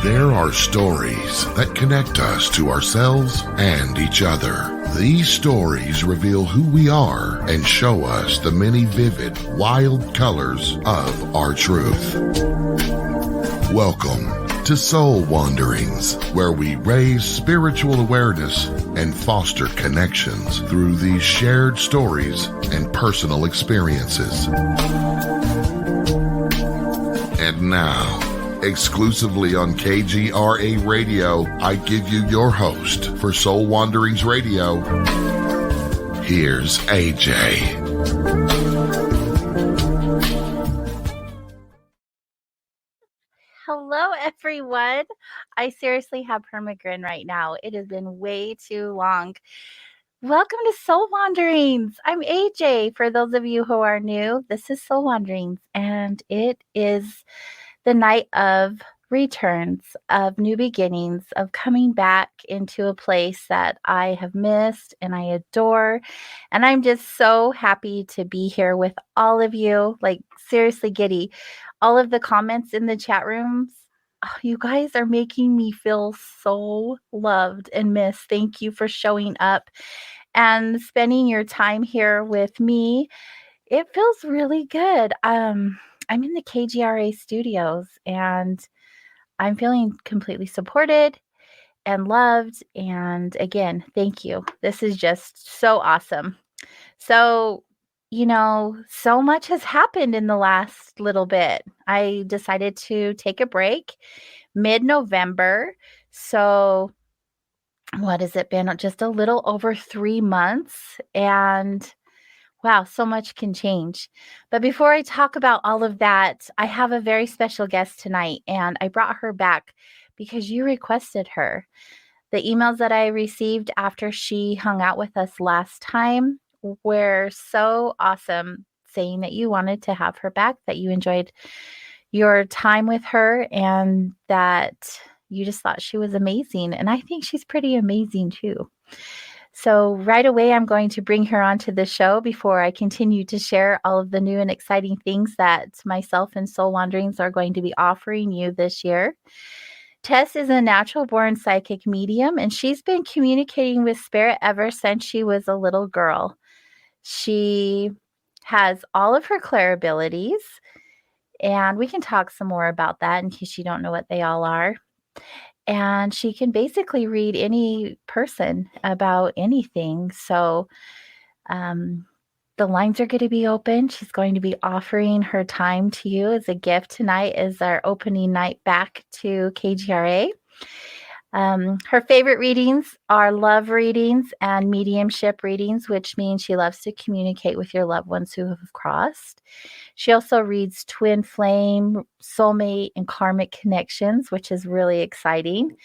There are stories that connect us to ourselves and each other. These stories reveal who we are and show us the many vivid, wild colors of our truth. Welcome to Soul Wanderings, where we raise spiritual awareness and foster connections through these shared stories and personal experiences. And now, exclusively on KGRA Radio, I give you your host for Soul Wanderings Radio. Here's AJ. Hello, everyone. I seriously have permagrin right now. It has been way too long. Welcome to Soul Wanderings. I'm AJ. For those of you who are new, this is Soul Wanderings, and it is the night of returns, of new beginnings, of coming back into a place that I have missed and I adore. And I'm just so happy to be here with all of you. Like, seriously giddy. All of the comments in the chat rooms, you guys are making me feel so loved and missed. Thank you for showing up and spending your time here with me. It feels really good. I'm in the KGRA studios and I'm feeling completely supported and loved. And again, thank you. This is just so awesome. So, so much has happened in the last little bit. I decided to take a break mid-November. So what has it been? Just a little over 3 months. And wow, so much can change. But before I talk about all of that, I have a very special guest tonight, and I brought her back because you requested her. The emails that I received after she hung out with us last time were so awesome, saying that you wanted to have her back, that you enjoyed your time with her, and that you just thought she was amazing. And I think she's pretty amazing too. So right away, I'm going to bring her onto the show before I continue to share all of the new and exciting things that myself and Soul Wanderings are going to be offering you this year. Tess is a natural-born psychic medium, and she's been communicating with spirit ever since she was a little girl. She has all of her clair abilities, and we can talk some more about that in case you don't know what they all are. And she can basically read any person about anything. So the lines are going to be open. She's going to be offering her time to you as a gift tonight as our opening night back to KGRA. Her favorite readings are love readings and mediumship readings, which means she loves to communicate with your loved ones who have crossed. She also reads twin flame, soulmate, and karmic connections, which is really exciting.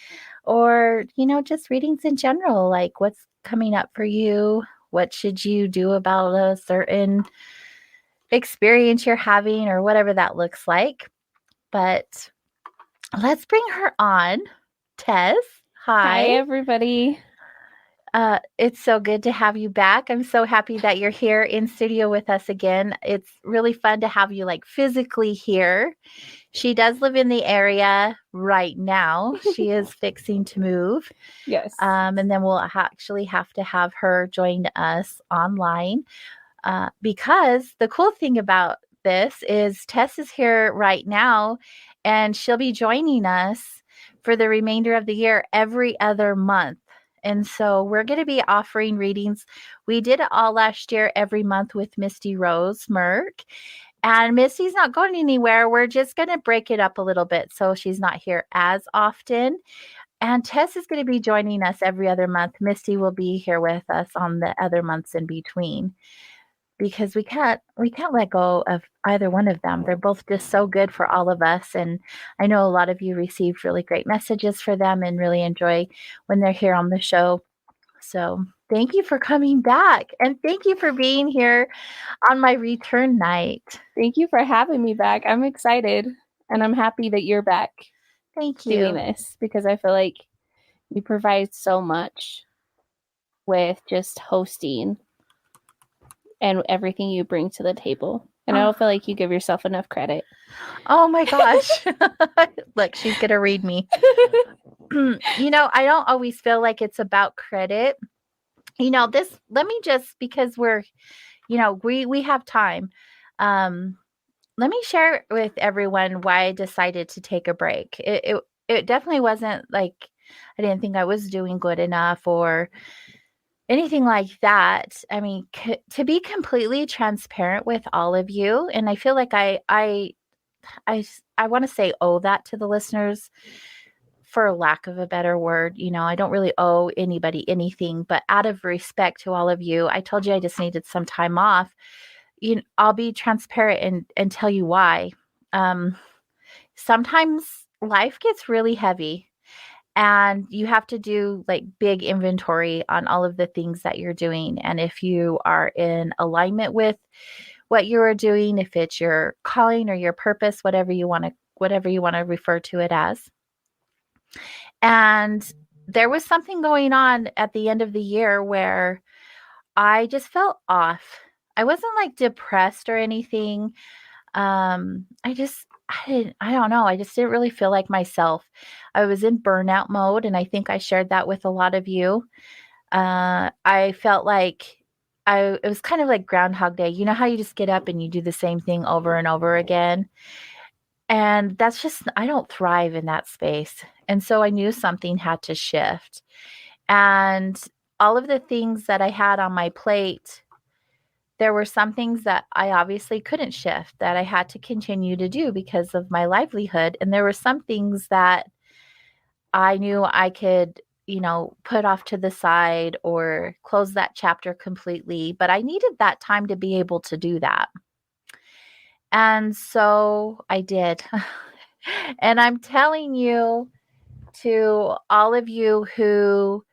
Or, just readings in general, like what's coming up for you, what should you do about a certain experience you're having, or whatever that looks like. But let's bring her on. Tess, hi. Hi, everybody. It's so good to have you back. I'm so happy that you're here in studio with us again. It's really fun to have you physically here. She does live in the area right now. She is fixing to move. Yes. And then we'll actually have to have her join us online because the cool thing about this is Tess is here right now, and she'll be joining us for the remainder of the year every other month. And so we're going to be offering readings. We did it all last year, every month with Misty Rose Merck. And Misty's not going anywhere. We're just going to break it up a little bit so she's not here as often. And Tess is going to be joining us every other month. Misty will be here with us on the other months in between, because we can't let go of either one of them. They're both just so good for all of us. And I know a lot of you received really great messages for them and really enjoy when they're here on the show. So thank you for coming back. And thank you for being here on my return night. Thank you for having me back. I'm excited, and I'm happy that you're back. Thank you. Doing this, because I feel like you provide so much with just hosting and everything you bring to the table. And I don't feel like you give yourself enough credit. Oh my gosh. Look, she's going to read me. I don't always feel like it's about credit. Let me just, because we're, we have time. Let me share with everyone why I decided to take a break. It definitely wasn't like I didn't think I was doing good enough or anything like that. I mean, to be completely transparent with all of you, and I feel like I want to say owe that to the listeners, for lack of a better word. I don't really owe anybody anything, but out of respect to all of you, I told you I just needed some time off. I'll be transparent and tell you why. Sometimes life gets really heavy and you have to do like big inventory on all of the things that you're doing. And if you are in alignment with what you are doing, if it's your calling or your purpose, whatever you want to refer to it as. And there was something going on at the end of the year where I just felt off. I wasn't like depressed or anything. I don't know. I just didn't really feel like myself. I was in burnout mode, and I think I shared that with a lot of you. I felt like it was kind of like Groundhog Day. You know how you just get up and you do the same thing over and over again? And that's just, I don't thrive in that space. And so I knew something had to shift. And all of the things that I had on my plate, there were some things that I obviously couldn't shift, that I had to continue to do because of my livelihood. And there were some things that I knew I could, put off to the side or close that chapter completely. But I needed that time to be able to do that. And so I did. And I'm telling you, to all of you who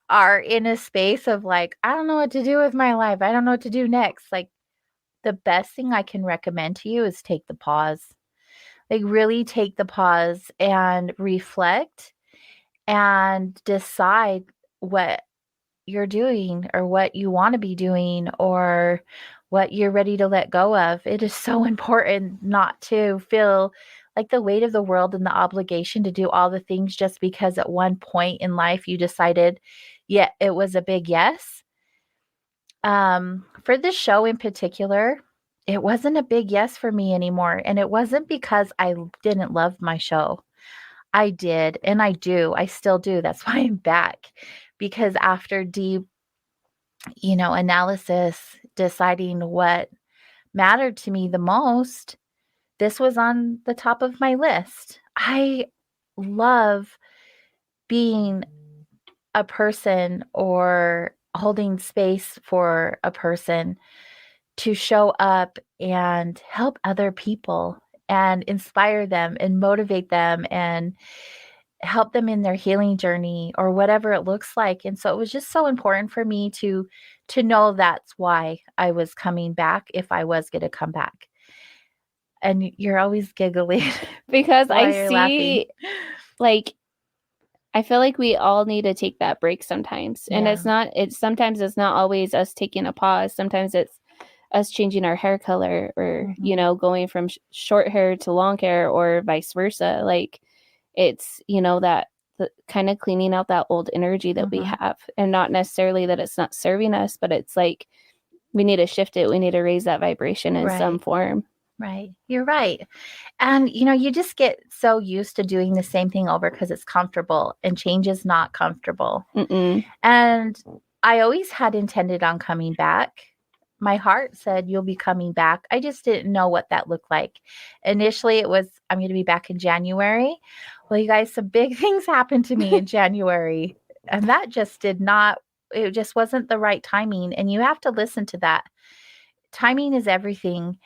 are in a space of like, I don't know what to do with my life, I don't know what to do next. Like, the best thing I can recommend to you is take the pause. Like, really take the pause and reflect and decide what you're doing or what you want to be doing or what you're ready to let go of. It is so important not to feel like the weight of the world and the obligation to do all the things just because at one point in life you decided, yeah, it was a big yes. For this show in particular, it wasn't a big yes for me anymore. And it wasn't because I didn't love my show. I did, and I do. I still do. That's why I'm back. Because after deep, analysis, deciding what mattered to me the most, this was on the top of my list. I love being a person or holding space for a person to show up and help other people and inspire them and motivate them and help them in their healing journey or whatever it looks like. And so it was just so important for me to know that's why I was coming back, if I was going to come back. And you're always giggling because while I you're see laughing. like I feel like we all need to take that break sometimes. And Yeah. sometimes it's not always us taking a pause. Sometimes it's us changing our hair color or, going from short hair to long hair or vice versa. Like it's, that the kind of cleaning out that old energy that we have, and not necessarily that it's not serving us, but it's like, we need to shift it. We need to raise that vibration in some form. Right. You're right. And, you just get so used to doing the same thing over because it's comfortable, and change is not comfortable. Mm-mm. And I always had intended on coming back. My heart said, you'll be coming back. I just didn't know what that looked like. Initially, it was, I'm going to be back in January. Well, you guys, some big things happened to me in January. And that just it just wasn't the right timing. And you have to listen to that. Timing is everything.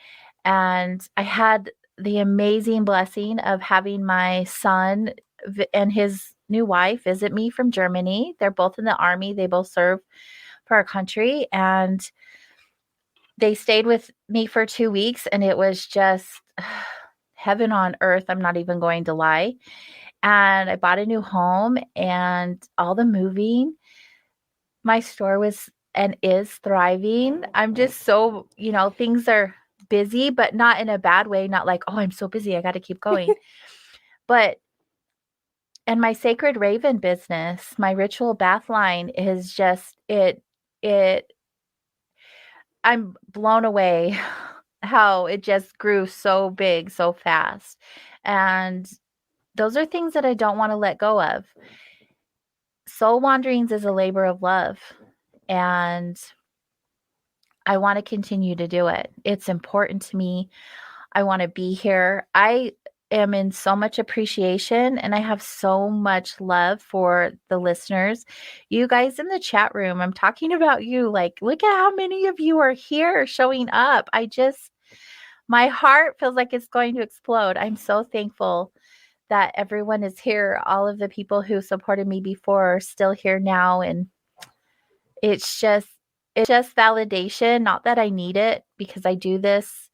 And I had the amazing blessing of having my son and his new wife visit me from Germany. They're both in the Army. They both serve for our country. And they stayed with me for 2 weeks, and it was just heaven on earth. I'm not even going to lie. And I bought a new home and all the moving. My store was and is thriving. I'm just so, things are busy, but not in a bad way. Not like, oh, I'm so busy, I got to keep going. But and my Sacred Raven business, my ritual bath line is just I'm blown away how it just grew so big so fast. And those are things that I don't want to let go of. Soul Wanderings is a labor of love, and I want to continue to do it. It's important to me. I want to be here. I am in so much appreciation, and I have so much love for the listeners. You guys in the chat room, I'm talking about you. Like, look at how many of you are here showing up. My heart feels like it's going to explode. I'm so thankful that everyone is here. All of the people who supported me before are still here now. And it's just validation. Not that I need it, because I do this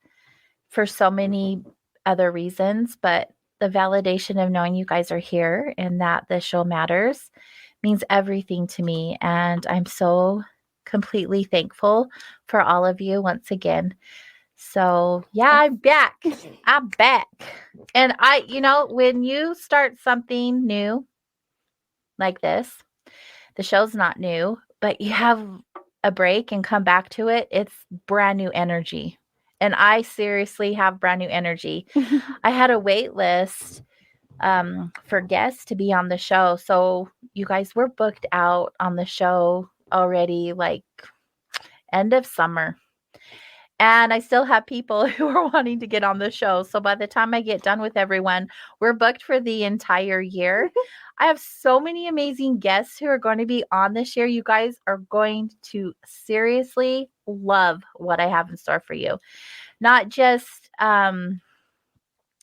for so many other reasons, but the validation of knowing you guys are here and that the show matters means everything to me. And I'm so completely thankful for all of you once again. So yeah, I'm back. I'm back. And when you start something new like this, the show's not new, but you have a break and come back to it, it's brand new energy. And I seriously have brand new energy. I had a wait list for guests to be on the show. So you guys were booked out on the show already, like end of summer. And I still have people who are wanting to get on the show. So by the time I get done with everyone, we're booked for the entire year. I have so many amazing guests who are going to be on this year. You guys are going to seriously love what I have in store for you. Not just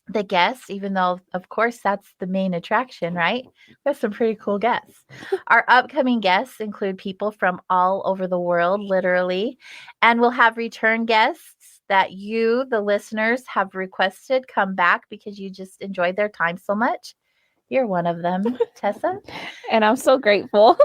the guests, even though, of course, that's the main attraction, right? We have some pretty cool guests. Our upcoming guests include people from all over the world, literally, and we'll have return guests that you, the listeners, have requested come back because you just enjoyed their time so much. You're one of them, Tessa. And I'm so grateful.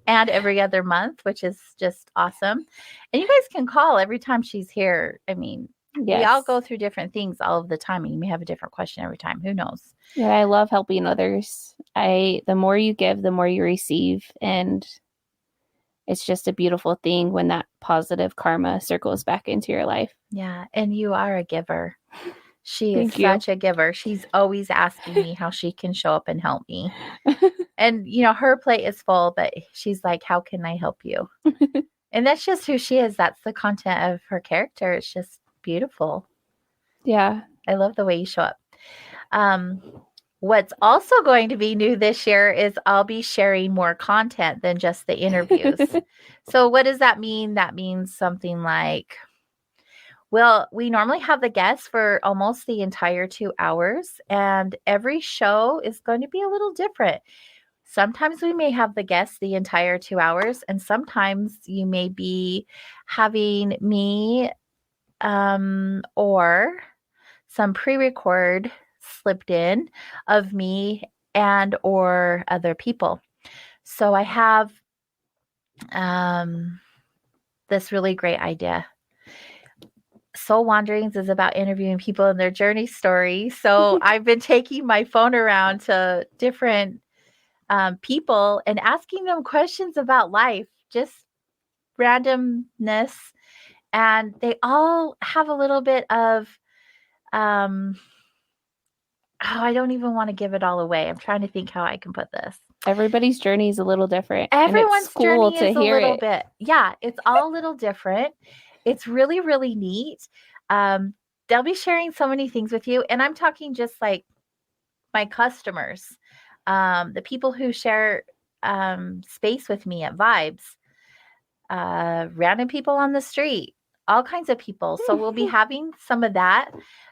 And every other month, which is just awesome. And you guys can call every time she's here. I mean, yes. We all go through different things all of the time, and you may have a different question every time. Who knows? Yeah, I love helping others. The more you give, the more you receive. And it's just a beautiful thing when that positive karma circles back into your life. Yeah. And you are a giver. She is such a giver. She's always asking me how she can show up and help me. And, her plate is full, but she's like, how can I help you? And that's just who she is. That's the content of her character. It's just beautiful. Yeah. I love the way you show up. What's also going to be new this year is I'll be sharing more content than just the interviews. So what does that mean? That means something like, well, we normally have the guests for almost the entire 2 hours, and every show is going to be a little different. Sometimes we may have the guests the entire 2 hours, and sometimes you may be having me or some pre-record slipped in of me and or other people. So I have this really great idea. Soul Wanderings is about interviewing people and their journey story. So I've been taking my phone around to different people and asking them questions about life, just randomness. And they all have a little bit of, I don't even want to give it all away. I'm trying to think how I can put this. Everybody's journey is a little different. Everyone's journey is a little bit. Yeah, it's all a little different. It's really, really neat. They'll be sharing so many things with you. And I'm talking just like my customers, the people who share space with me at Vibes, random people on the street, all kinds of people. So we'll be having some of that.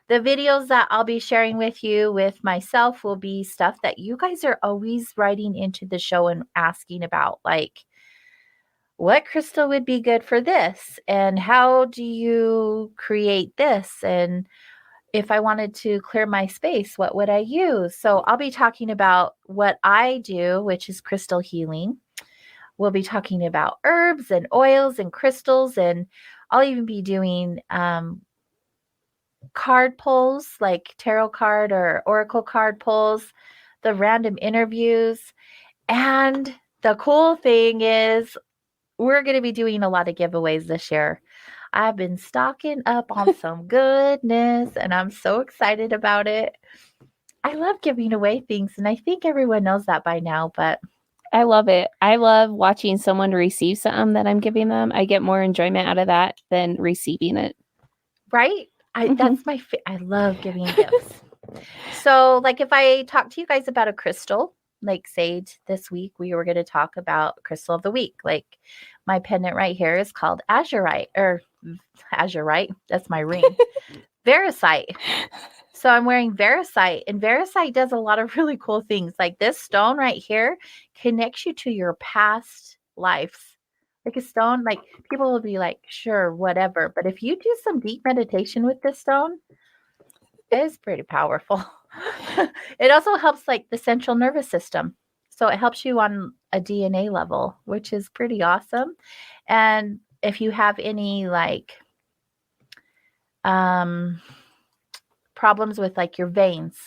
The videos that I'll be sharing with you with myself will be stuff that you guys are always writing into the show and asking about, like, what crystal would be good for this? And how do you create this? And if I wanted to clear my space, what would I use? So I'll be talking about what I do, which is crystal healing, we'll be talking about herbs and oils and crystals, and I'll even be doing card pulls, like tarot card or oracle card pulls, the random interviews. And the cool thing is we're going to be doing a lot of giveaways this year. I've been stocking up on some goodness, and I'm so excited about it. I love giving away things, and I think everyone knows that by now, but I love it. I love watching someone receive something that I'm giving them. I get more enjoyment out of that than receiving it. right? That's my I love giving gifts. So, like, if I talk to you guys about a crystal, like say this week we were going to talk about crystal of the week. Like my pendant right here is called azurite, or azurite. That's my ring. Varisite. So I'm wearing Varisite, and Varisite does a lot of really cool things. Like this stone right here connects you to your past lives. Like a stone, like people will be like, sure, whatever. But if you do some deep meditation with this stone, it is pretty powerful. It also helps like the central nervous system. So it helps you on a DNA level, which is pretty awesome. And if you have any like problems with like your veins,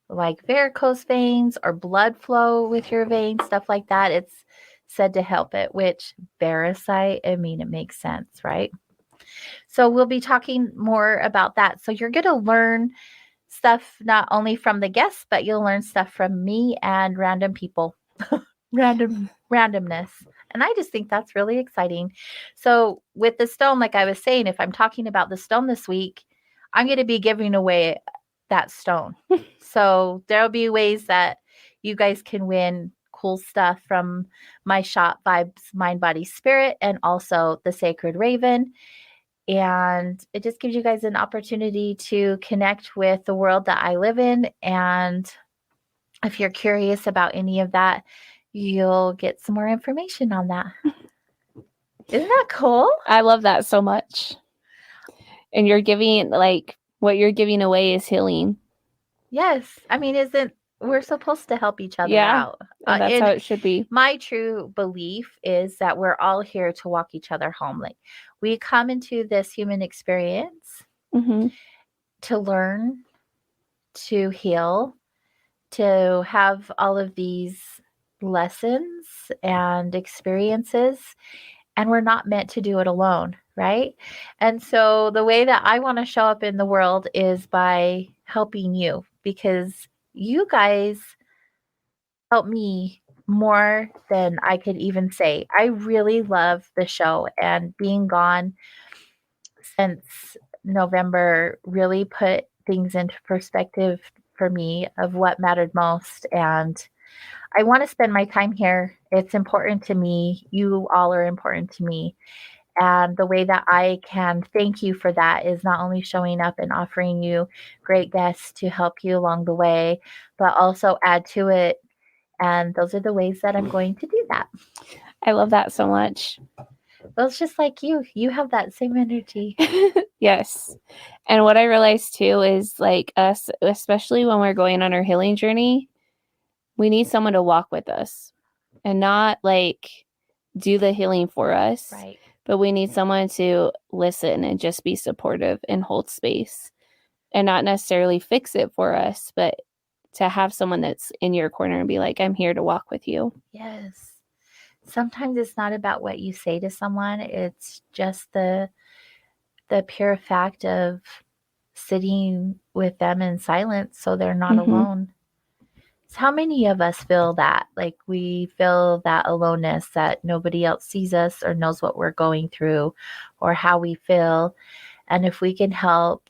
like varicose veins or blood flow with your veins, stuff like that, it's said to help it, which Varisite, I mean, it makes sense, right? So we'll be talking more about that. So you're going to learn stuff not only from the guests, but you'll learn stuff from me and random people. Randomness. And I just think that's really exciting. So with the stone, like I was saying, if I'm talking about the stone this week, I'm going to be giving away that stone. So there'll be ways that you guys can win cool stuff from my shop, Vibes, Mind, Body, Spirit, and also the Sacred Raven. And it just gives you guys an opportunity to connect with the world that I live in. And if you're curious about any of that, you'll get some more information on that. Isn't that cool? I love that so much. And you're giving, like, what you're giving away is healing. Yes. I mean, we're supposed to help each other out. And that's how it should be. My true belief is that we're all here to walk each other home. Like we come into this human experience to learn, to heal, to have all of these lessons and experiences, and we're not meant to do it alone, right? And so the way that I want to show up in the world is by helping you, because you guys help me more than I could even say. I really love the show, and being gone since November really put things into perspective for me of what mattered most. And I want to spend my time here. It's important to me. You all are important to me. And the way that I can thank you for that is not only showing up and offering you great guests to help you along the way, but also add to it. And those are the ways that I'm going to do that. I love that so much. Well, it's just like you. You have that same energy. Yes. And what I realized too is like us, especially when we're going on our healing journey, we need someone to walk with us and not like do the healing for us. Right. But we need someone to listen and just be supportive and hold space and not necessarily fix it for us, but to have someone that's in your corner and be like, I'm here to walk with you. Yes. Sometimes it's not about what you say to someone. It's just the pure fact of sitting with them in silence so they're not alone. So how many of us feel that? Like we feel that aloneness, that nobody else sees us or knows what we're going through or how we feel. And if we can help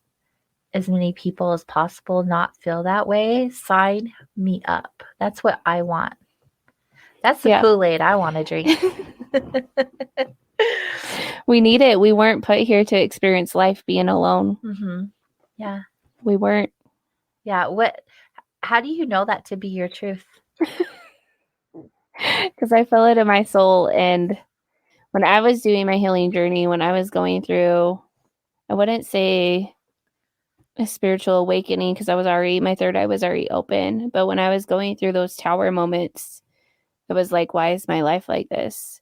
as many people as possible not feel that way, sign me up. That's what I want. That's the Kool-Aid I want to drink. We need it. We weren't put here to experience life being alone. Yeah. We weren't. Yeah. How do you know that to be your truth? Because I feel it in my soul. And when I was doing my healing journey, when I was going through, I wouldn't say a spiritual awakening because my third eye was already open. But when I was going through those tower moments, It was like, why is my life like this?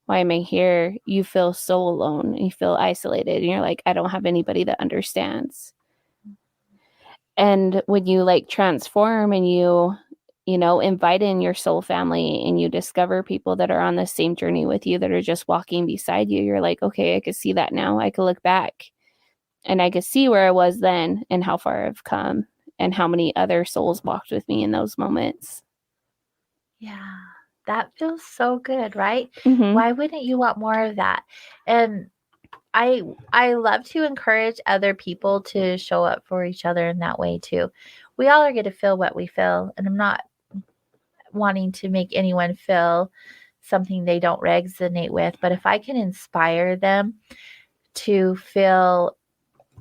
Why am I here? You feel so alone. You feel isolated. And you're like, I don't have anybody that understands. And when you like transform and you know, invite in your soul family and you discover people that are on the same journey with you that are just walking beside you, you're like, okay, I could see that now. I could look back and I could see where I was then and how far I've come and how many other souls walked with me in those moments. Yeah, that feels so good, right? Mm-hmm. Why wouldn't you want more of that? And I love to encourage other people to show up for each other in that way too. We all are going to feel what we feel, and I'm not wanting to make anyone feel something they don't resonate with, but if I can inspire them to feel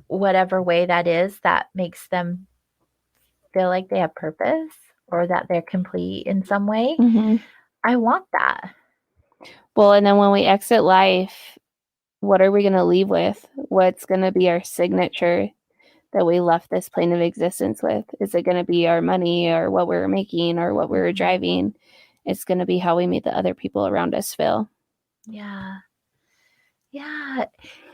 whatever way that is that makes them feel like they have purpose or that they're complete in some way, Mm-hmm. I want that. Well, and then when we exit life, what are we going to leave with? What's going to be our signature that we left this plane of existence with? Is it going to be our money or what we're making or what we're driving? It's going to be how we made the other people around us feel. Yeah. Yeah.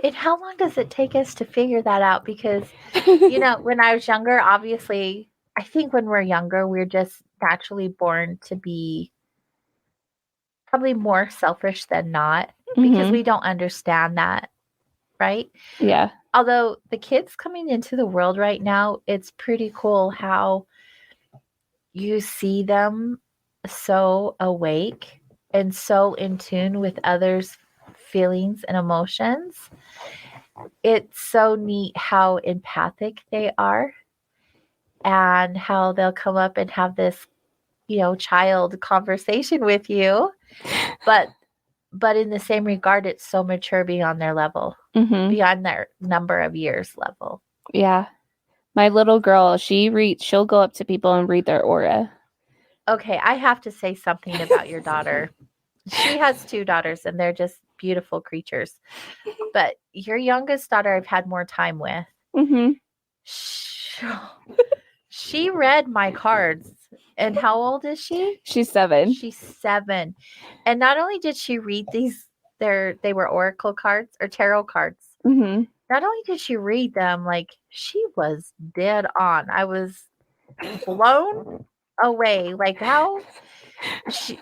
And how long does it take us to figure that out? Because, you know, when I was younger, obviously, I think when we're younger, we're just naturally born to be probably more selfish than not because Mhm. we don't understand that, right? Yeah. Although the kids coming into the world right now, it's pretty cool how you see them so awake and so in tune with others' feelings and emotions. It's so neat how empathic they are and how they'll come up and have this, you know, child conversation with you. But in the same regard, it's so mature beyond their level, Mhm. beyond their number of years level. Yeah. My little girl, she'll go up to people and read their aura. Okay, I have to say something about your daughter. She has 2 daughters and they're just beautiful creatures. But your youngest daughter I've had more time with. Mhm. She read my cards. And how old is she? She's 7. She's 7. And not only did she read these, they were oracle cards or tarot cards. Mhm. Not only did she read them, like she was dead on. I was blown away. Like how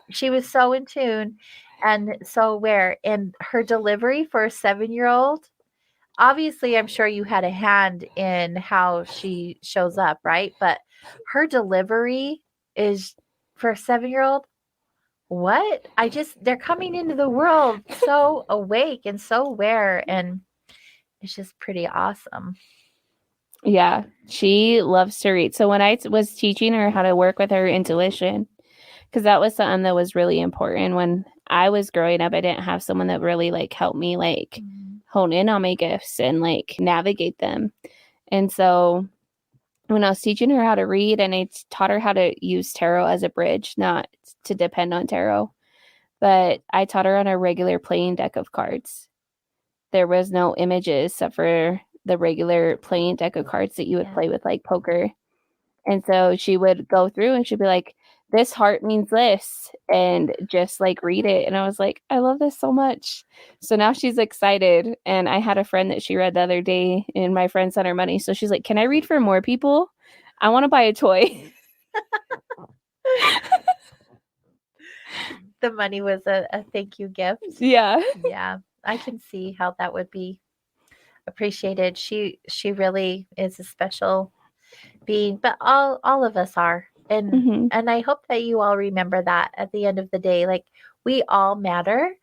she was so in tune and so aware. And her delivery for a 7-year-old, obviously, I'm sure you had a hand in how she shows up, right? But her delivery is for a 7-year-old. What? They're coming into the world so awake and so aware, and it's just pretty awesome. Yeah, she loves to read. So when I was teaching her how to work with her intuition, because that was something that was really important when I was growing up, I didn't have someone that really like helped me like hone in on my gifts and like navigate them. And so when I was teaching her how to read and I taught her how to use tarot as a bridge, not to depend on tarot, but I taught her on a regular playing deck of cards. There was no images except for the regular playing deck of cards that you would play with like poker. And so she would go through and she'd be like, this heart means this, and just like read it. And I was like, I love this so much. So now she's excited. And I had a friend that she read the other day, and my friend sent her money. So she's like, can I read for more people? I want to buy a toy. The money was a thank you gift. Yeah. Yeah, I can see how that would be appreciated. She really is a special being, but all of us are. And I hope that you all remember that at the end of the day. Like, we all matter.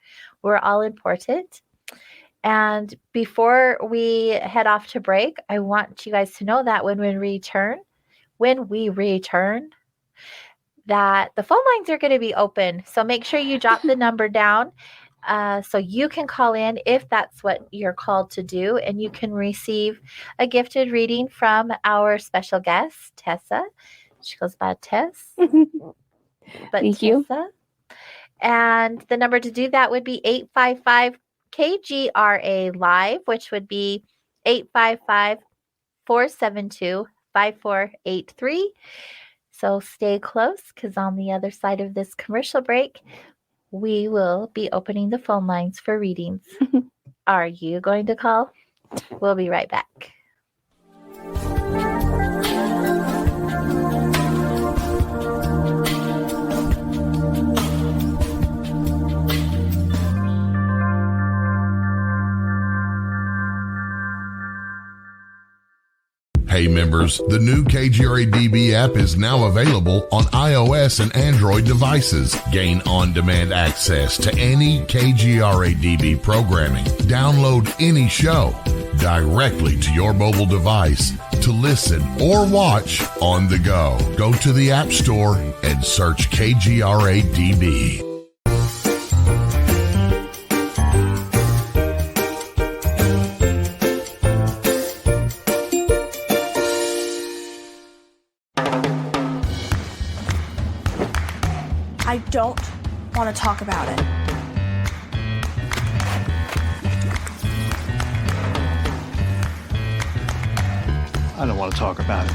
We're all important. And before we head off to break, I want you guys to know that when we return, that the phone lines are going to be open. So make sure you jot the number down so you can call in if that's what you're called to do, and you can receive a gifted reading from our special guest, Tessa. She goes by Tess. But Thank Tessa. you. And the number to do that would be 855 KGRA Live, which would be 855 472 5483. So stay close, because on the other side of this commercial break, we will be opening the phone lines for readings. Are you going to call? We'll be right back. Hey members, the new KGRA DB app is now available on iOS and Android devices. Gain on-demand access to any KGRA DB programming. Download any show directly to your mobile device to listen or watch on the go. Go to the App Store and search KGRA DB. I don't want to talk about it. I don't want to talk about it.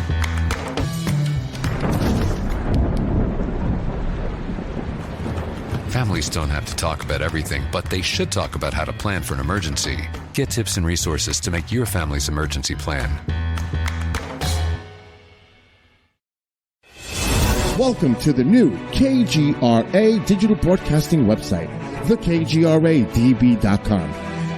Families don't have to talk about everything, but they should talk about how to plan for an emergency. Get tips and resources to make your family's emergency plan. Welcome to the new KGRA digital broadcasting website, thekgradb.com.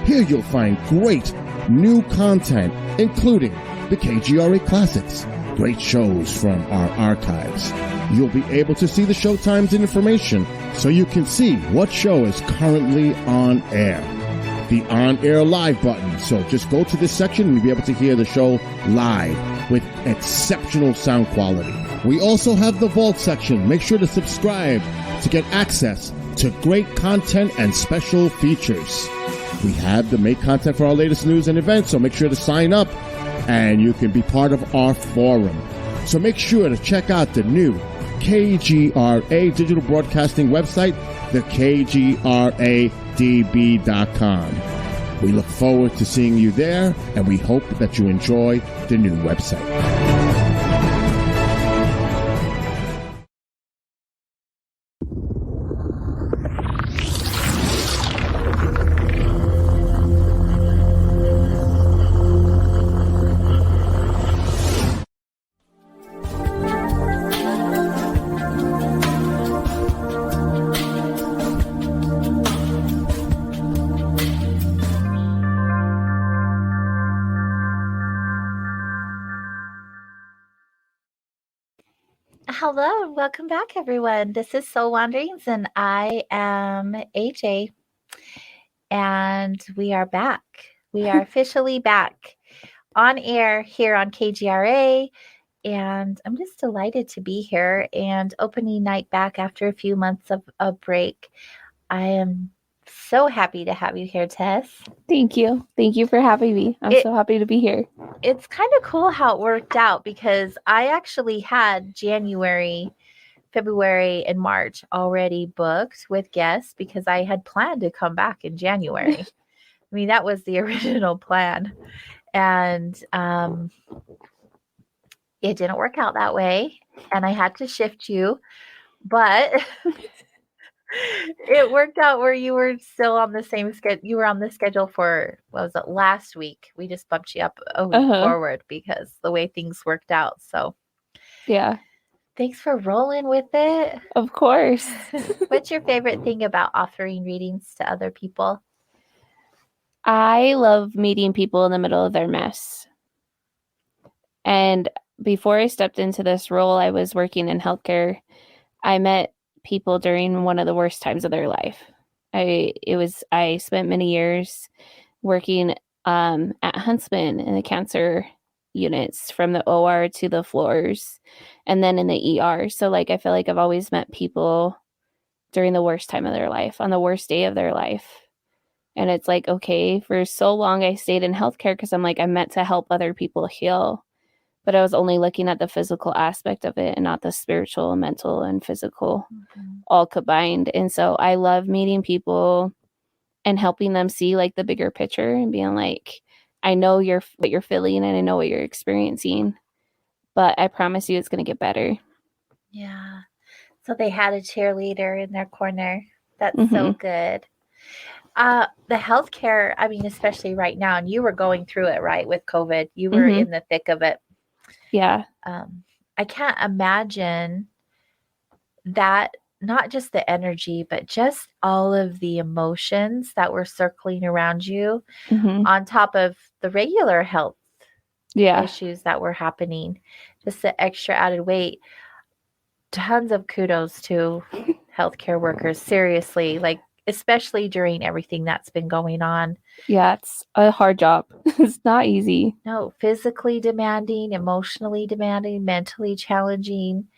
Here you'll find great new content, including the KGRA Classics, great shows from our archives. You'll be able to see the show times and information so you can see what show is currently on air. The on-air live button. So just go to this section and you'll be able to hear the show live with exceptional sound quality. We also have the Vault section. Make sure to subscribe to get access to great content and special features. We have the make content for our latest news and events, so make sure to sign up and you can be part of our forum. So make sure to check out the new KGRA digital broadcasting website, thekgradb.com. We look forward to seeing you there, and we hope that you enjoy the new website. Hello and welcome back, everyone. This is Soul Wanderings, and I am AJ, and we are back. We are officially back on air here on KGRA, and I'm just delighted to be here and opening night back after a few months of a break. I am so happy to have you here, Tess. Thank you. Thank you for having me. I'm so happy to be here. It's kind of cool how it worked out, because I actually had January, February, and March already booked with guests because I had planned to come back in January. I mean, that was the original plan. And it didn't work out that way. And I had to shift you. But it worked out where you were still on the same schedule. You were on the schedule for, what was it, last week? We just bumped you up a week forward because the way things worked out. So, yeah. Thanks for rolling with it. Of course. What's your favorite thing about offering readings to other people? I love meeting people in the middle of their mess. And before I stepped into this role, I was working in healthcare. I met people during one of the worst times of their life. I spent many years working at Huntsman in the cancer units, from the OR to the floors, and then in the ER. So I feel like I've always met people during the worst time of their life, on the worst day of their life. And it's okay, for so long I stayed in healthcare because I'm I'm meant to help other people heal. But I was only looking at the physical aspect of it and not the spiritual, mental, and physical all combined. And so I love meeting people and helping them see the bigger picture and being I know what you're feeling and I know what you're experiencing, but I promise you it's going to get better. Yeah. So they had a cheerleader in their corner. That's so good. The healthcare, I mean, especially right now, and you were going through it, right, with COVID. You were in the thick of it. Yeah. I can't imagine that, not just the energy, but just all of the emotions that were circling around you on top of the regular health issues that were happening, just the extra added weight. Tons of kudos to healthcare workers, seriously, like especially during everything that's been going on. Yeah, it's a hard job. It's not easy. No, physically demanding, emotionally demanding, mentally challenging.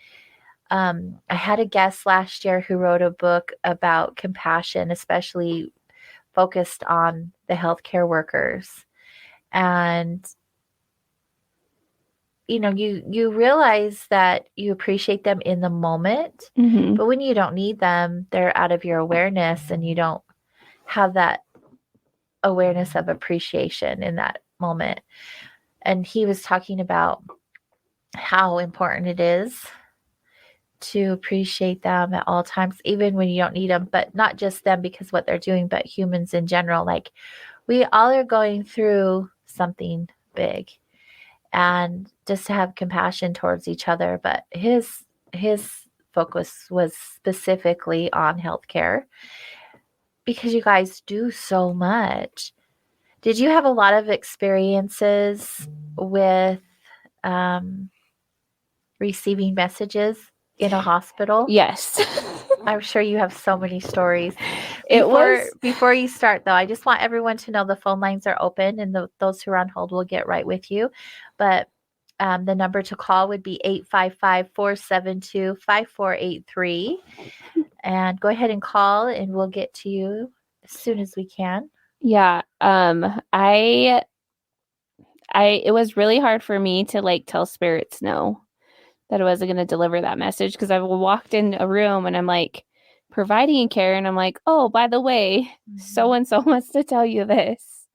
I had a guest last year who wrote a book about compassion, especially focused on the healthcare workers. And you realize that you appreciate them in the moment, but when you don't need them, they're out of your awareness and you don't have that awareness of appreciation in that moment. And he was talking about how important it is to appreciate them at all times, even when you don't need them, but not just them because what they're doing, but humans in general. Like, we all are going through something big, and just to have compassion towards each other. But his focus was specifically on healthcare because you guys do so much. Did you have a lot of experiences with receiving messages in a hospital? Yes. I'm sure you have so many stories. Before you start, though, I just want everyone to know the phone lines are open, and those who are on hold will get right with you. But the number to call would be 855-472-5483. And go ahead and call, and we'll get to you as soon as we can. Yeah. It was really hard for me to tell spirits no, that I wasn't going to deliver that message, because I walked in a room and I'm like providing care, and I'm like, oh, by the way, so-and-so wants to tell you this.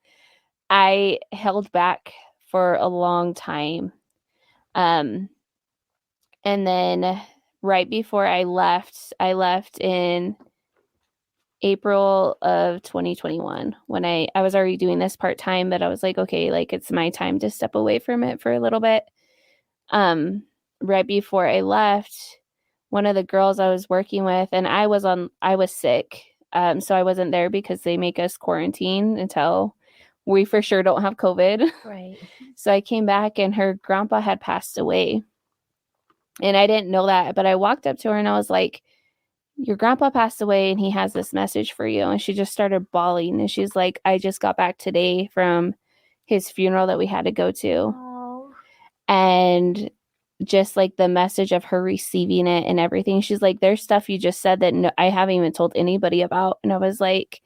I held back for a long time. And then right before I left in April of 2021, when I was already doing this part-time, but I was like, okay, it's my time to step away from it for a little bit. Right before I left, one of the girls I was working with, and I was sick. So I wasn't there because they make us quarantine until we for sure don't have COVID. Right. So I came back and her grandpa had passed away. And I didn't know that, but I walked up to her and I was like, your grandpa passed away and he has this message for you. And she just started bawling. And she's like, I just got back today from his funeral that we had to go to. Oh. And just the message of her receiving it and everything. She's like, there's stuff you just said that I haven't even told anybody about. And I was like,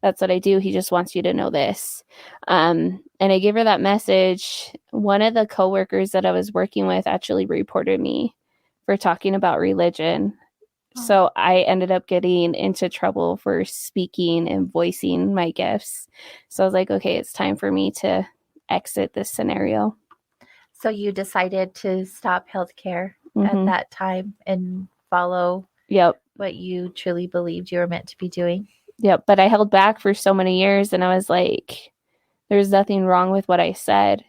that's what I do. He just wants you to know this. And I gave her that message. One of the coworkers that I was working with actually reported me for talking about religion. Oh. So I ended up getting into trouble for speaking and voicing my gifts. So I was like, okay, it's time for me to exit this scenario. So you decided to stop healthcare at that time and follow what you truly believed you were meant to be doing. Yep. But I held back for so many years, and I was like, there's nothing wrong with what I said.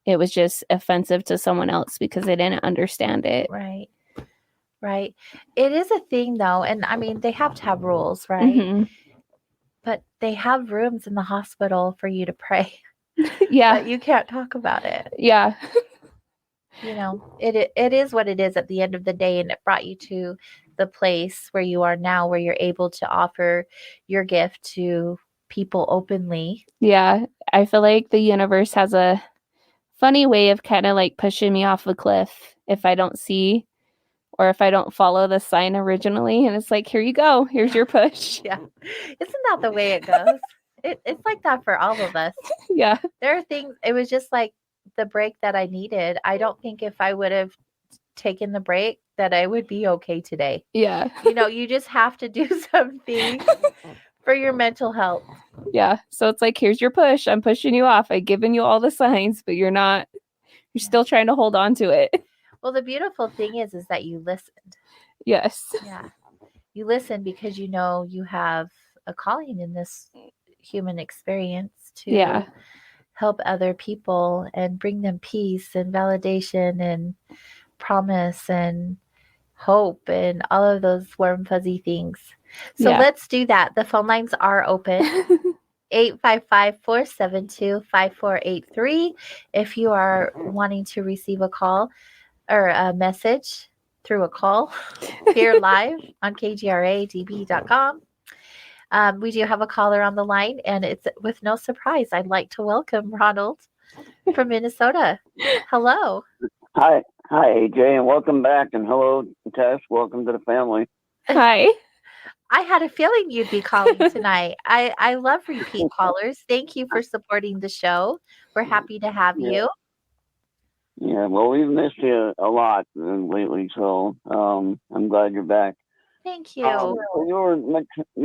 It was just offensive to someone else because they didn't understand it. Right. Right. It is a thing, though. And I mean, they have to have rules, right? But they have rooms in the hospital for you to pray. Yeah. But you can't talk about it. Yeah. It is what it is at the end of the day, and it brought you to the place where you are now, where you're able to offer your gift to people openly. Yeah. I feel like the universe has a funny way of kind of pushing me off a cliff if I don't see, or if I don't follow the sign originally. And it's like, here you go. Here's your push. Yeah. Isn't that the way it goes? It's like that for all of us. Yeah. There are things, it was just like the break that I needed. I don't think if I would have taken the break that I would be okay today. Yeah. You just have to do something for your mental health. Yeah. So it's like, here's your push. I'm pushing you off. I've given you all the signs, but you're still trying to hold on to it. Well, the beautiful thing is that you listened. Yes. Yeah. You listen because you know you have a calling in this human experience to Yeah. help other people and bring them peace and validation and promise and hope and all of those warm, fuzzy things. So Yeah. let's do that. The phone lines are open. 855-472-5483 if you are wanting to receive a call or a message through a call here live on kgradb.com. We do have a caller on the line, and it's with no surprise. I'd like to welcome Ronald from Minnesota. Hello. Hi, AJ, and welcome back, and hello, Tess. Welcome to the family. Hi. I had a feeling you'd be calling tonight. I love repeat callers. Thank you for supporting the show. We're happy to have you. Yeah, well, we've missed you a lot lately, so I'm glad you're back. Thank you. So you were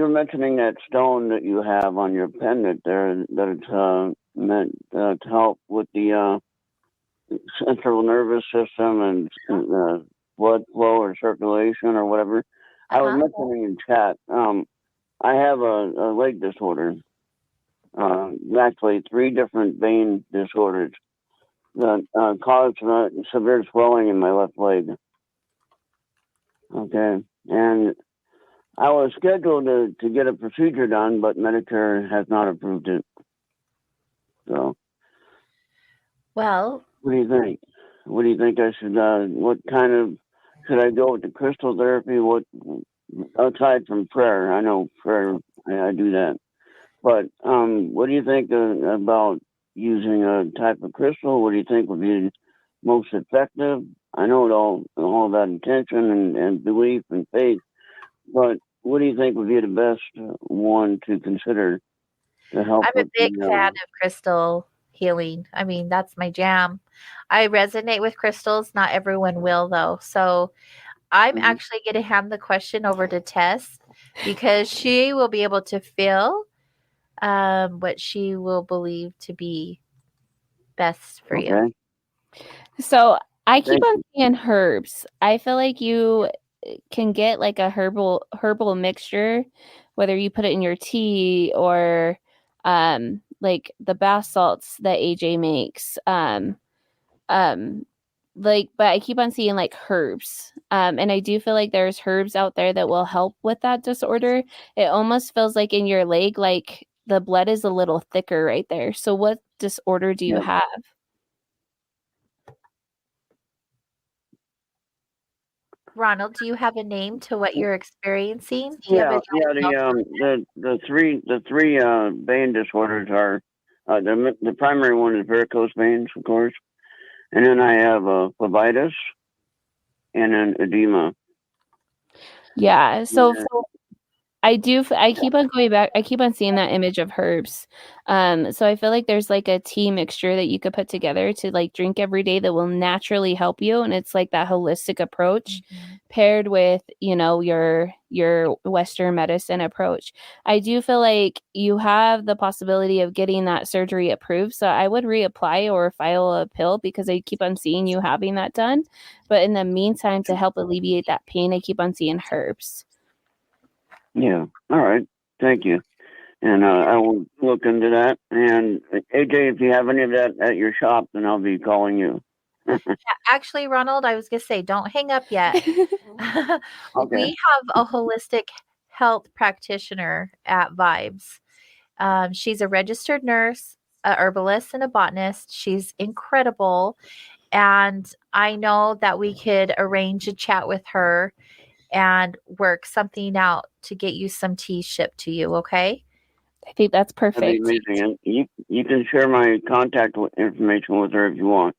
mentioning that stone that you have on your pendant there, that it's meant to help with the central nervous system and blood flow or circulation or whatever. I was mentioning in chat. I have a leg disorder. Actually, 3 different vein disorders that cause severe swelling in my left leg. Okay, and I was scheduled to get a procedure done, but Medicare has not approved it. So, well, what do you think? What do you think I should? What kind of should I go with the crystal therapy? What aside from prayer? I know prayer. I do that. But what do you think about using a type of crystal? What do you think would be most effective? I know it all about intention and belief and faith, but what do you think would be the best one to consider to help? I'm a big fan of crystal healing. I mean, that's my jam. I resonate with crystals. Not everyone will, though. So I'm actually going to hand the question over to Tess because she will be able to feel what she will believe to be best for you. So I keep on seeing herbs. I feel like you can get like a herbal mixture, whether you put it in your tea or like the bath salts that AJ makes. But I keep on seeing like herbs. And I do feel like there's herbs out there that will help with that disorder. It almost feels like in your leg, like the blood is a little thicker right there. So what disorder do you have? Ronald, do you have a name to what you're experiencing? The three vein disorders are the primary one is varicose veins, of course, and then I have phlebitis and then edema. Yeah. So I keep on going back. I keep on seeing that image of herbs. So I feel like there's like a tea mixture that you could put together to like drink every day that will naturally help you. And it's like that holistic approach paired with, your Western medicine approach. I do feel like you have the possibility of getting that surgery approved. So I would reapply or file a pill because I keep on seeing you having that done. But in the meantime, to help alleviate that pain, I keep on seeing herbs. Yeah. All right. Thank you. And I will look into that. And AJ, if you have any of that at your shop, then I'll be calling you. Actually, Ronald, I was going to say, don't hang up yet. Okay. We have a holistic health practitioner at Vibes. She's a registered nurse, a herbalist, and a botanist. She's incredible. And I know that we could arrange a chat with her and work something out to get you some tea shipped to you, okay? I think that's perfect. That'd be amazing. And you can share my contact information with her if you want.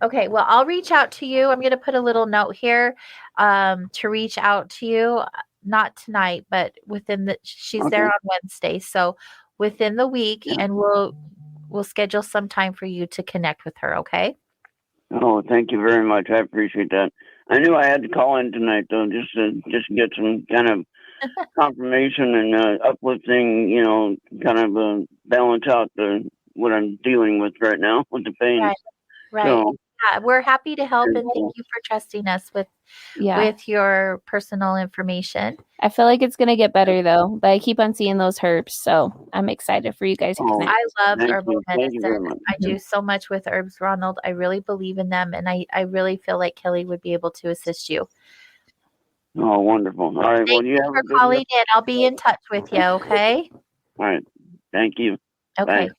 Okay, well, I'll reach out to you. I'm going to put a little note here to reach out to you, not tonight, but she's there on Wednesday. So within the week, and we'll schedule some time for you to connect with her, okay? Oh, thank you very much. I appreciate that. I knew I had to call in tonight, though, just to get some kind of confirmation and uplifting, kind of balance out what I'm dealing with right now with the pain. Right. So, Yeah, we're happy to help, and thank you for trusting us with your personal information. I feel like it's gonna get better though, but I keep on seeing those herbs, so I'm excited for you guys to connect. I love thank herbal you. Thank you very medicine. much. I do so much with herbs, Ronald. I really believe in them, and I really feel like Kelly would be able to assist you. Oh, wonderful. All right. Thank you for calling in. I'll be in touch with you, okay? All right. Thank you. Okay. Bye.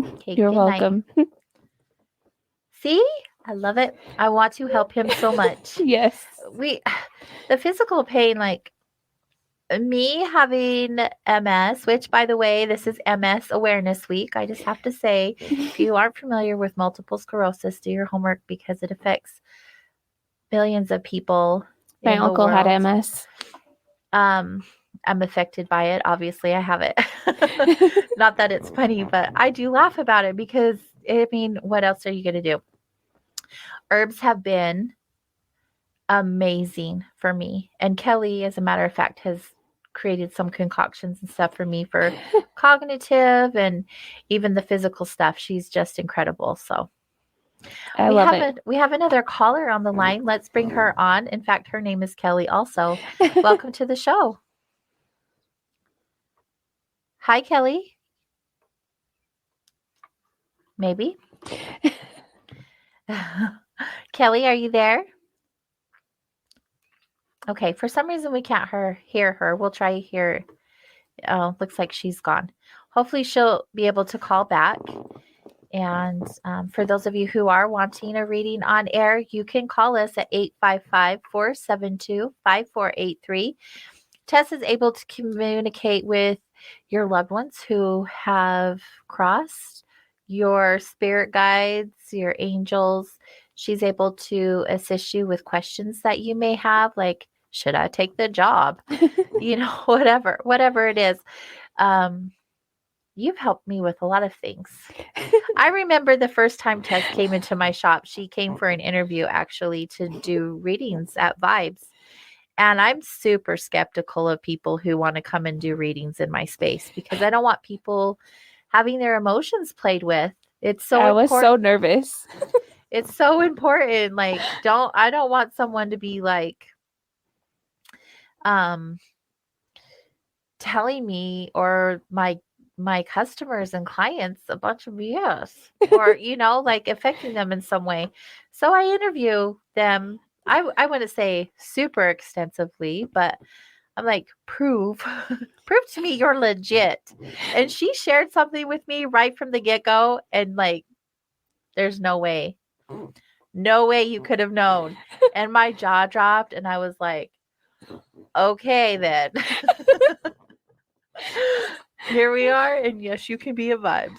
Okay, You're good night. welcome. See? I love it. I want to help him so much. Yes. The physical pain, like me having MS, which by the way, this is MS Awareness Week. I just have to say, if you aren't familiar with multiple sclerosis, do your homework because it affects billions of people. My uncle had MS. I'm affected by it. Obviously, I have it. Not that it's funny, but I do laugh about it because, I mean, what else are you going to do? Herbs have been amazing for me. And Kelly, as a matter of fact, has created some concoctions and stuff for me for cognitive and even the physical stuff. She's just incredible. So I love it. We have another caller on the line. Let's bring her on. In fact, her name is Kelly also. Welcome to the show. Hi, Kelly. Maybe. Kelly, are you there? Okay, for some reason we can't hear her. We'll try here. Oh, looks like she's gone. Hopefully she'll be able to call back. And for those of you who are wanting a reading on air, you can call us at 855-472-5483. Tess is able to communicate with your loved ones who have crossed, your spirit guides, your angels. She's able to assist you with questions that you may have, like, should I take the job? Whatever it is. You've helped me with a lot of things. I remember the first time Tess came into my shop. She came for an interview, actually, to do readings at Vibes. And I'm super skeptical of people who want to come and do readings in my space because I don't want people having their emotions played with. It's so I was important. so nervous. It's so important. Like, I don't want someone to be like, telling me or my customers and clients a bunch of BS or, like affecting them in some way. So I interview them. I wouldn't say super extensively, but I'm like, prove to me you're legit. And she shared something with me right from the get-go. And like, there's no way you could have known. And my jaw dropped and I was like, okay, then. Here we are, and yes, you can be a Vibes.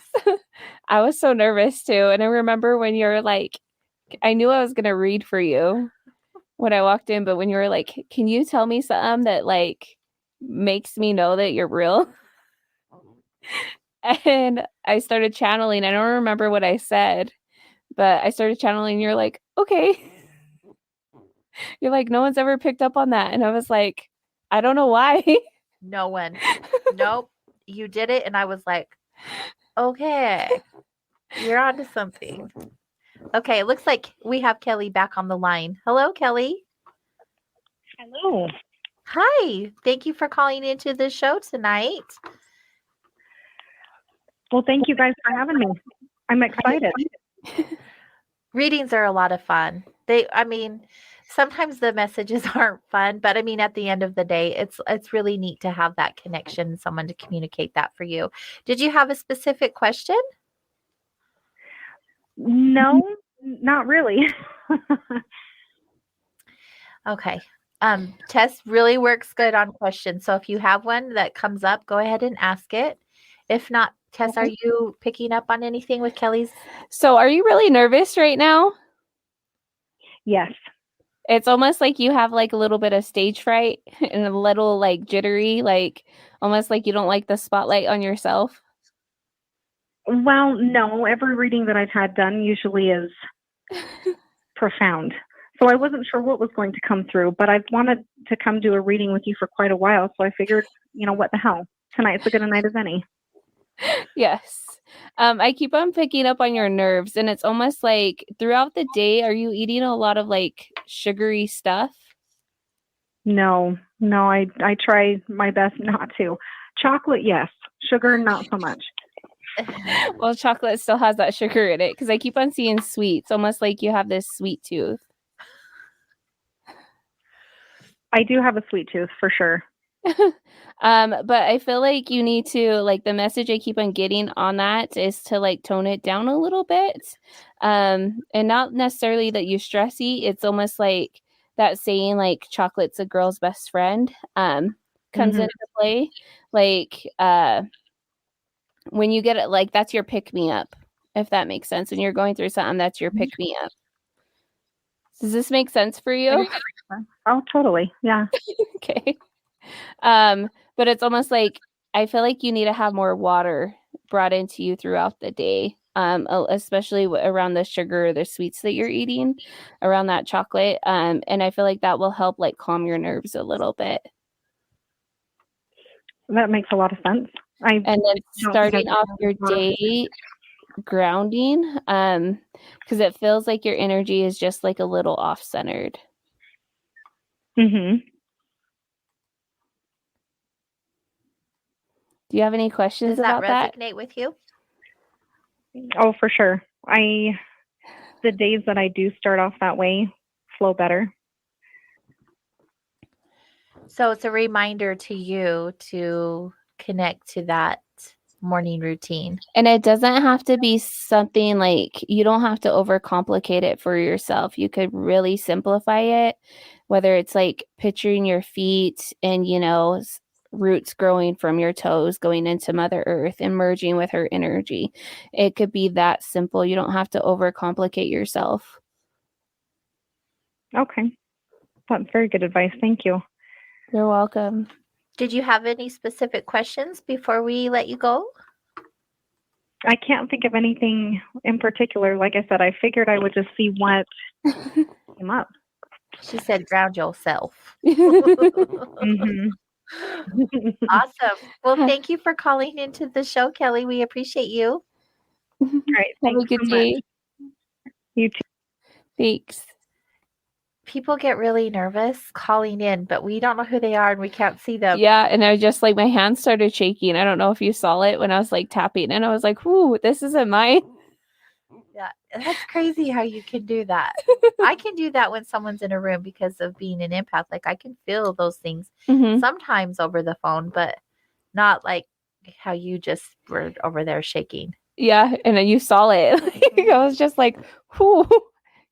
I was so nervous too, and I remember when you're like, I knew I was gonna read for you when I walked in, but when you were like, can you tell me something that like makes me know that you're real? And I started channeling. I don't remember what I said, but I started channeling. You're like, okay. You're like, no one's ever picked up on that, and I was like, I don't know why. No one. Nope. You did it. And I was like, okay, you're onto something. Okay. It looks like we have Kelly back on the line. Hello, Kelly. Hello. Hi. Thank you for calling into the show tonight. Well, thank you guys for having me. I'm excited. Readings are a lot of fun. Sometimes the messages aren't fun, but I mean, at the end of the day, it's really neat to have that connection, someone to communicate that for you. Did you have a specific question? No, not really. Okay. Tess really works good on questions. So if you have one that comes up, go ahead and ask it. If not, Tess, are you picking up on anything with Kelly's? So are you really nervous right now? Yes. It's almost like you have like a little bit of stage fright and a little like jittery, like almost like you don't like the spotlight on yourself. Well, no, every reading that I've had done usually is profound. So I wasn't sure what was going to come through, but I've wanted to come do a reading with you for quite a while. So I figured, what the hell? Tonight's as good a night as any. Yes. I keep on picking up on your nerves, and it's almost like throughout the day, are you eating a lot of like sugary stuff? No, I try my best not to. Chocolate, yes. Sugar, not so much. Well, chocolate still has that sugar in it because I keep on seeing sweets, almost like you have this sweet tooth. I do have a sweet tooth for sure. But I feel like you need to, like, the message I keep on getting on that is to like tone it down a little bit. And not necessarily that you stressy. It's almost like that saying, like, chocolate's a girl's best friend, comes into play. Like, when you get it, like, that's your pick me up, if that makes sense. When you're going through something, that's your pick me up. Does this make sense for you? Oh, totally. Yeah. Okay. But it's almost like I feel like you need to have more water brought into you throughout the day, especially around the sugar or the sweets that you're eating, around that chocolate. And I feel like that will help like calm your nerves a little bit. That makes a lot of sense. And then starting off your day grounding, because it feels like your energy is just like a little off-centered. Mm-hmm. Do you have any questions about that? Does that resonate with you? Oh, for sure. The days that I do start off that way flow better. So it's a reminder to you to connect to that morning routine. And it doesn't have to be something like, you don't have to overcomplicate it for yourself. You could really simplify it, whether it's like picturing your feet and, you know, roots growing from your toes, going into Mother Earth and merging with her energy. It could be that simple. You don't have to overcomplicate yourself. Okay. That's very good advice. Thank you. You're welcome. Did you have any specific questions before we let you go? I can't think of anything in particular. Like I said, I figured I would just see what came up. She said, ground yourself. Mm-hmm. Awesome. Well, thank you for calling into the show, Kelly. We appreciate you. All right. Have a good day. You too. Thanks. People get really nervous calling in, but we don't know who they are and we can't see them. Yeah, and I just like my hands started shaking. I don't know if you saw it when I was like tapping, and I was like, "Ooh, this isn't mine." Yeah, that's crazy how you can do that. I can do that when someone's in a room because of being an empath. Like I can feel those things sometimes over the phone, but not like how you just were over there shaking. Yeah, and then you saw it. I was just like, "Whoo,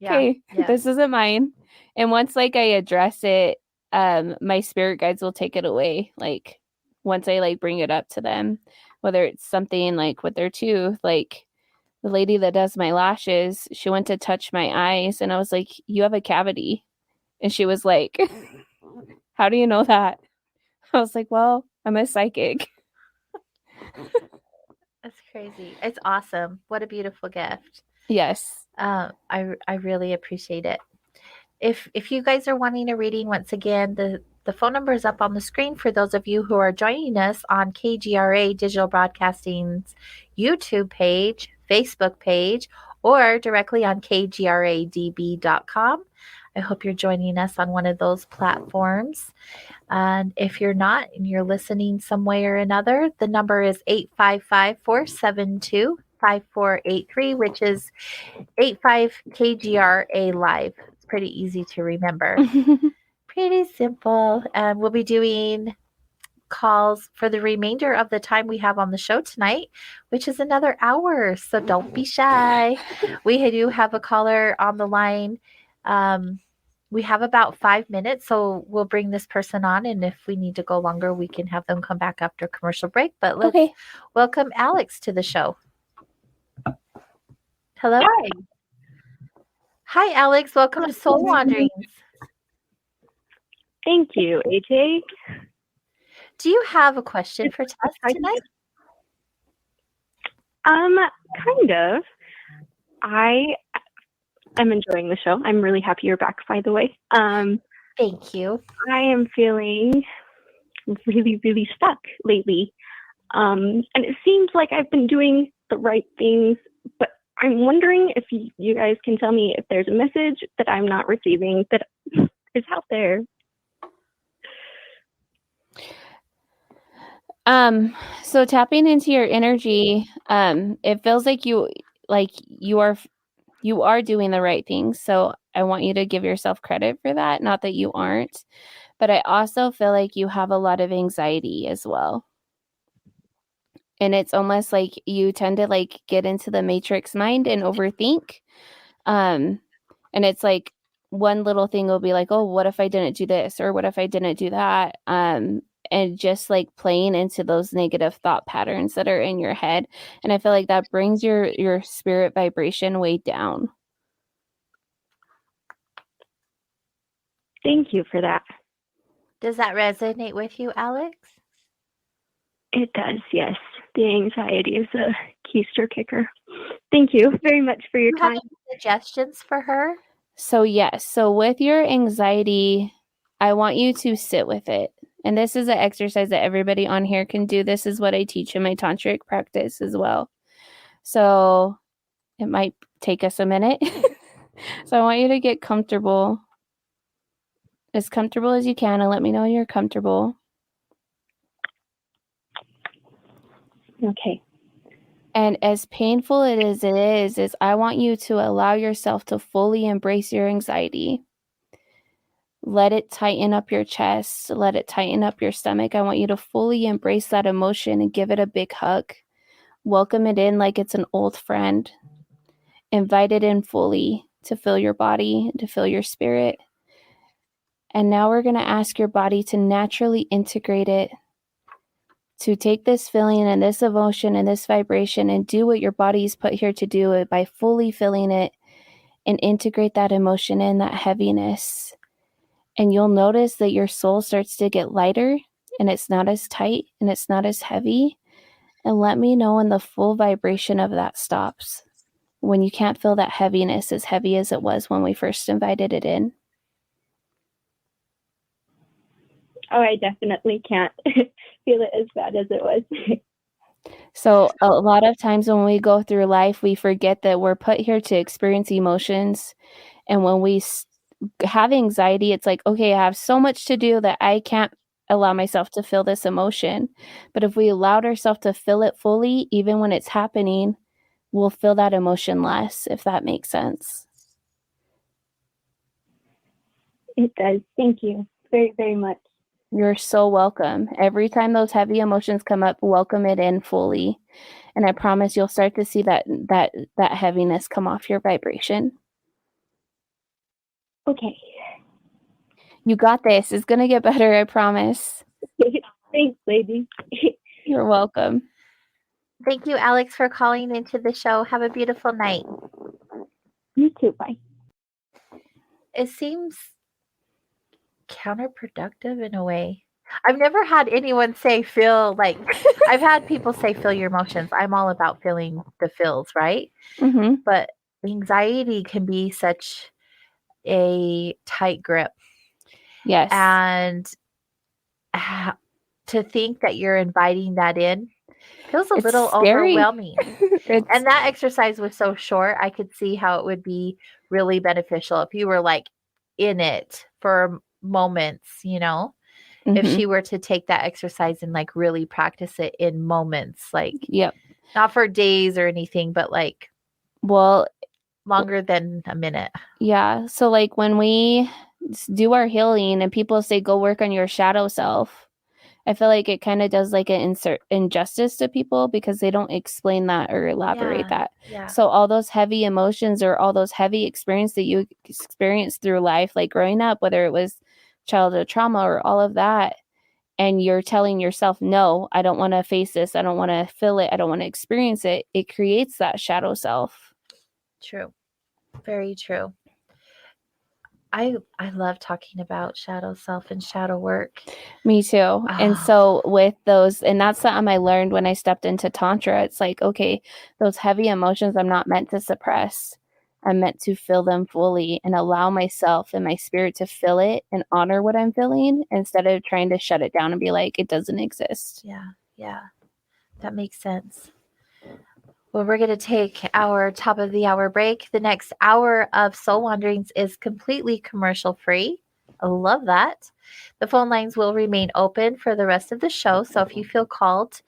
okay, this isn't mine." And once like I address it, my spirit guides will take it away. Like once I like bring it up to them, whether it's something like with their tooth, like the lady that does my lashes, she went to touch my eyes and I was like, "You have a cavity." And she was like, "How do you know that?" I was like, "Well, I'm a psychic." That's crazy. It's awesome. What a beautiful gift. Yes. I really appreciate it. If you guys are wanting a reading, once again, the phone number is up on the screen for those of you who are joining us on KGRA Digital Broadcasting's YouTube page, Facebook page, or directly on kgradb.com. I hope you're joining us on one of those platforms. And if you're not and you're listening some way or another, the number is 855-472-5483, which is 85 KGRA Live. It's pretty easy to remember. Pretty simple. And we'll be doing calls for the remainder of the time we have on the show tonight, which is another hour. So don't be shy. We do have a caller on the line. We have about 5 minutes, so we'll bring this person on, and if we need to go longer, we can have them come back after commercial break. But let's welcome Alex to the show. Hello. Hi, Alex. Welcome to Soul Wanderings. Thank you, AJ. Do you have a question for Tess tonight? Kind of. I'm enjoying the show. I'm really happy you're back, by the way. Thank you. I am feeling really, really stuck lately. And it seems like I've been doing the right things, but I'm wondering if you guys can tell me if there's a message that I'm not receiving that is out there. So tapping into your energy, it feels like you are doing the right things. So I want you to give yourself credit for that. Not that you aren't, but I also feel like you have a lot of anxiety as well. And it's almost like you tend to like get into the matrix mind and overthink. And it's like one little thing will be like, oh, what if I didn't do this? Or what if I didn't do that? And just like playing into those negative thought patterns that are in your head. And I feel like that brings your spirit vibration way down. Thank you for that. Does that resonate with you, Alex? It does, yes. The anxiety is a keister kicker. Thank you very much for your Do you have time. any suggestions for her? So yes, so with your anxiety, I want you to sit with it. And this is an exercise that everybody on here can do. This is what I teach in my tantric practice as well. So it might take us a minute. So I want you to get comfortable as you can, and let me know you're comfortable. Okay. And as painful it is I want you to allow yourself to fully embrace your anxiety. Let it tighten up your chest. Let it tighten up your stomach. I want you to fully embrace that emotion and give it a big hug. Welcome it in like it's an old friend. Invite it in fully to fill your body, to fill your spirit. And now we're going to ask your body to naturally integrate it, to take this feeling and this emotion and this vibration and do what your body's put here to do it by fully feeling it and integrate that emotion in, that heaviness. And you'll notice that your soul starts to get lighter and it's not as tight and it's not as heavy. And let me know when the full vibration of that stops, when you can't feel that heaviness as heavy as it was when we first invited it in. Oh, I definitely can't feel it as bad as it was. So a lot of times when we go through life, we forget that we're put here to experience emotions. And when we have anxiety, it's like, okay, I have so much to do that I can't allow myself to feel this emotion. But if we allowed ourselves to feel it fully, even when it's happening, we'll feel that emotion less, if that makes sense. It does. Thank you very, very much. You're so welcome. Every time those heavy emotions come up, welcome it in fully. And I promise you'll start to see that heaviness come off your vibration. Okay. You got this. It's going to get better, I promise. Thanks, lady. You're welcome. Thank you, Alex, for calling into the show. Have a beautiful night. You too. Bye. It seems counterproductive in a way. I've never had anyone say feel like I've had people say feel your emotions. I'm all about feeling the feels, right? Mm-hmm. But anxiety can be such a tight grip. Yes. And to think that you're inviting that in feels a little scary. overwhelming. And that exercise was so short. I could see how it would be really beneficial if you were like in it for moments, you know, if she were to take that exercise and like really practice it in moments, like not for days or anything, but like longer than a minute. Yeah. So like when we do our healing and people say, go work on your shadow self, I feel like it kind of does like an injustice to people because they don't explain that or elaborate that. Yeah. So all those heavy emotions or all those heavy experience that you experienced through life, like growing up, whether it was childhood trauma or all of that, and you're telling yourself, no, I don't want to face this. I don't want to feel it. I don't want to experience it. It creates that shadow self. True. Very true. I love talking about shadow self and shadow work. Me too. And so with those, and that's something I learned when I stepped into Tantra. It's like, okay, those heavy emotions I'm not meant to suppress. I'm meant to feel them fully and allow myself and my spirit to feel it and honor what I'm feeling instead of trying to shut it down and be like, it doesn't exist. Yeah. Yeah. That makes sense. Well, we're going to take our top of the hour break. The next hour of Soul Wanderings is completely commercial free. I love that. The phone lines will remain open for the rest of the show. So if you feel called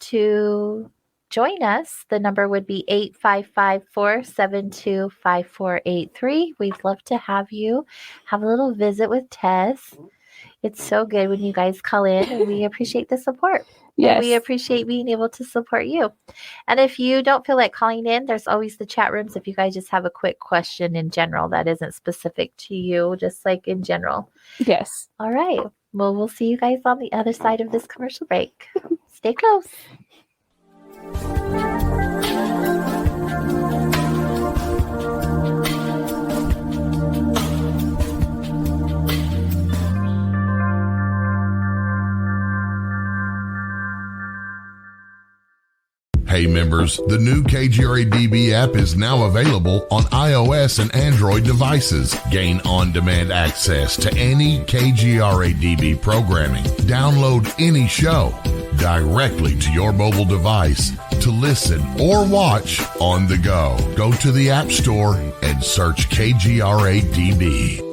to join us, the number would be 855-472-5483. We'd love to have you have a little visit with Tess. It's so good when you guys call in, and we appreciate the support. Yes. And we appreciate being able to support you. And if you don't feel like calling in, there's always the chat rooms. If you guys just have a quick question in general that isn't specific to you, just like in general. Yes. All right. Well, we'll see you guys on the other side of this commercial break. Stay close. Hey members, the new KGRA-DB app is now available on iOS and Android devices. Gain on-demand access to any KGRA-DB programming. Download any show directly to your mobile device to listen or watch on the go. Go to the App Store and search KGRA-DB.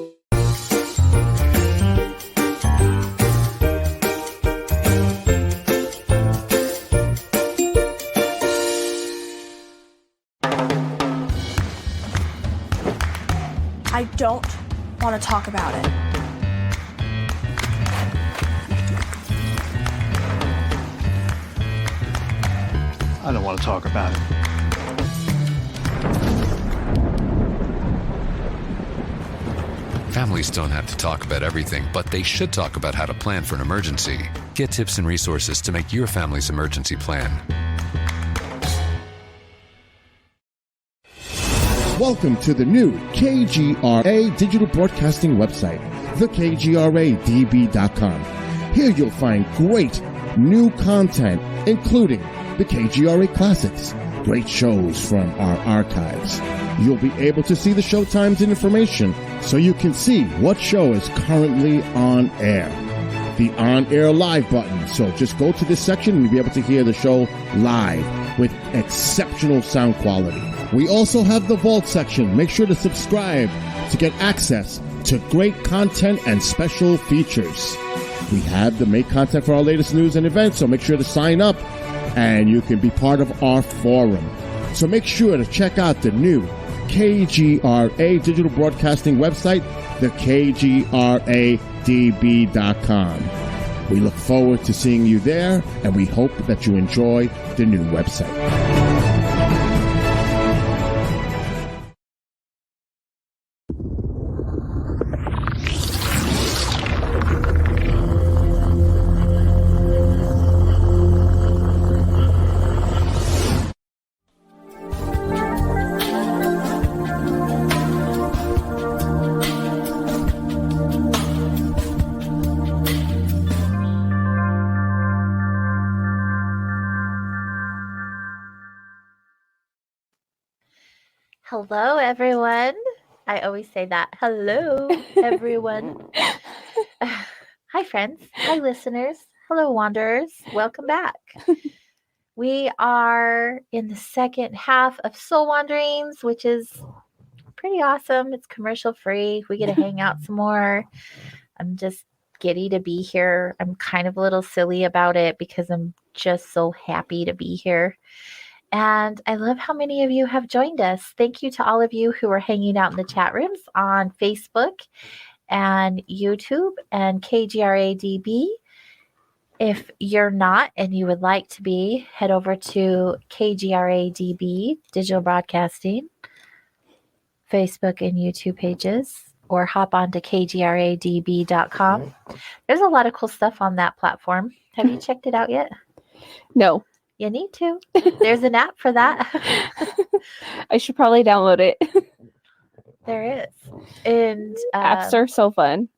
I don't want to talk about it. I don't want to talk about it. Families don't have to talk about everything, but they should talk about how to plan for an emergency. Get tips and resources to make your family's emergency plan. Welcome to the new KGRA digital broadcasting website, thekgradb.com. Here you'll find great new content, including the KGRA Classics, great shows from our archives. You'll be able to see the show times and information so you can see what show is currently on air. The on-air live button, so just go to this section and you'll be able to hear the show live with exceptional sound quality. We also have the Vault section. Make sure to subscribe to get access to great content and special features. We have the make content for our latest news and events, so make sure to sign up and you can be part of our forum. So make sure to check out the new KGRA digital broadcasting website, thekgradb.com. We look forward to seeing you there, and we hope that you enjoy the new website. Hello, everyone. I always say that. Hello, everyone. Hi, friends. Hi, listeners. Hello, wanderers. Welcome back. We are in the second half of Soul Wanderings, which is pretty awesome. It's commercial free. We get to hang out some more. I'm just giddy to be here. I'm kind of a little silly about it because I'm just so happy to be here. And I love how many of you have joined us. Thank you to all of you who are hanging out in the chat rooms on Facebook and YouTube and KGRA-DB. If you're not and you would like to be, head over to KGRA-DB Digital Broadcasting, Facebook and YouTube pages, or hop on to KGRADB.com. There's a lot of cool stuff on that platform. Have you checked it out yet? No. You need to. There's an app for that. I should probably download it. There is. And apps are so fun.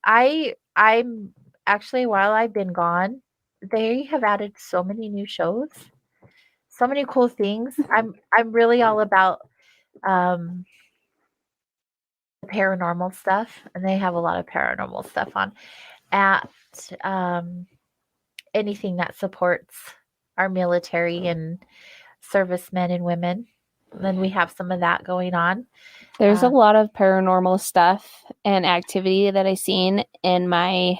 I'm actually, while I've been gone, they have added so many new shows, so many cool things. I'm really all about the paranormal stuff, and they have a lot of paranormal stuff on at anything that supports our military and servicemen and women. And then we have some of that going on. There's a lot of paranormal stuff and activity that I've seen in my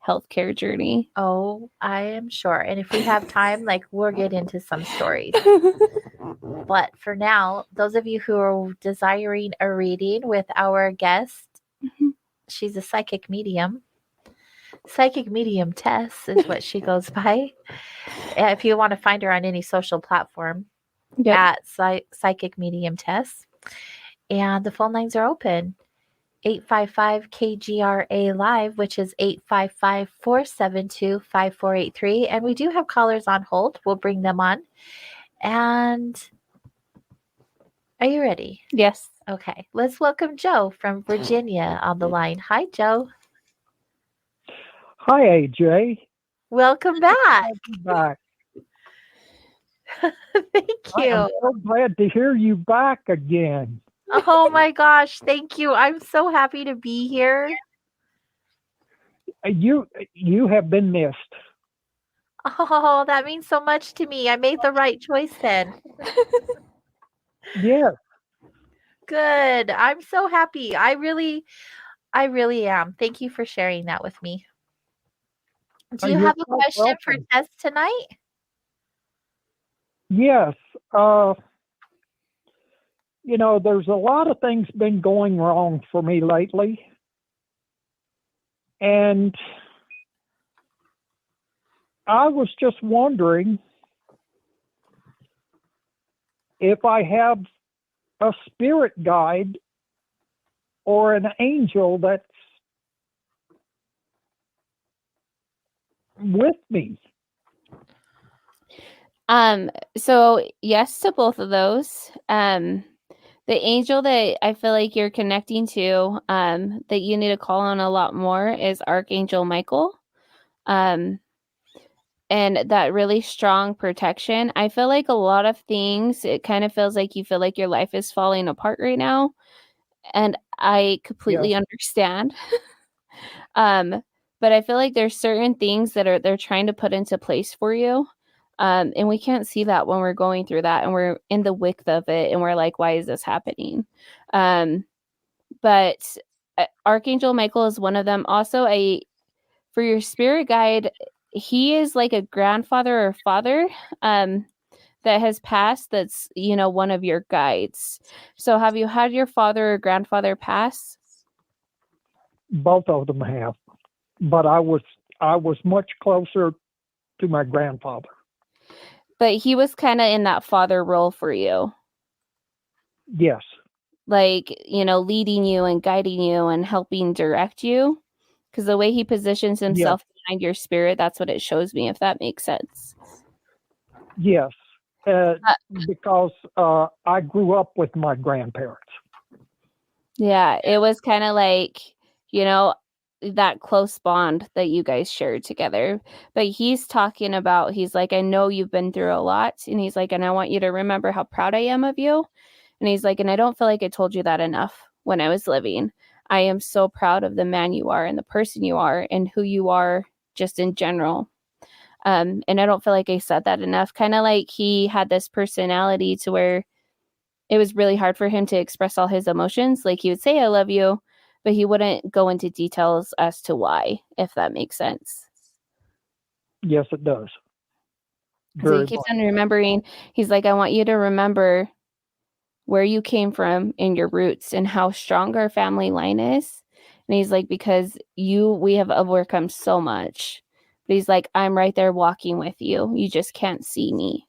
healthcare journey. Oh, I am sure. And if we have time, like, we'll get into some stories. But for now, those of you who are desiring a reading with our guest, she's a psychic medium. Psychic medium Tess is what she goes by. If you want to find her on any social platform, at Psychic Medium Tess. And the phone lines are open. 855-KGRA Live, which is 855-472-5483. And we do have callers on hold. We'll bring them on. And are you ready? Yes. Okay. Let's welcome Joe from Virginia on the line. Hi, Joe. Hi, AJ. Welcome back. Thank you. I'm so glad to hear you back again. Oh my gosh, thank you. I'm so happy to be here. You have been missed. Oh, that means so much to me. I made the right choice then. Yes. Good. I'm so happy. I really am. Thank you for sharing that with me. Do you have a question for Tess tonight? Yes. There's a lot of things been going wrong for me lately. And I was just wondering if I have a spirit guide or an angel that's with me. So yes to both of those. The angel that I feel like you're connecting to, that you need to call on a lot more is Archangel Michael. And that really strong protection. I feel like a lot of things, it kind of feels like you feel like your life is falling apart right now. And I completely understand. But I feel like there's certain things that they're trying to put into place for you. And we can't see that when we're going through that and we're in the wick of it and we're like, why is this happening? But Archangel Michael is one of them. Also, for your spirit guide, he is like a grandfather or father that has passed that's, one of your guides. So have you had your father or grandfather pass? Both of them have. But I was much closer to my grandfather. But he was kind of in that father role for you. Yes. Like, leading you and guiding you and helping direct you. Because the way he positions himself behind your spirit, that's what it shows me, if that makes sense. Yes. Because I grew up with my grandparents. Yeah, it was kind of like, that close bond that you guys shared together. But he's talking about, he's like, I know you've been through a lot. And he's like, and I want you to remember how proud I am of you. And he's like, and I don't feel like I told you that enough when I was living. I am so proud of the man you are and the person you are and who you are just in general. And I don't feel like I said that enough. Kind of like he had this personality to where it was really hard for him to express all his emotions. Like he would say, I love you, but he wouldn't go into details as to why, if that makes sense. Yes, it does. So he keeps on remembering. He's like, I want you to remember where you came from and your roots and how strong our family line is. And he's like, because we have overcome so much. But he's like, I'm right there walking with you. You just can't see me.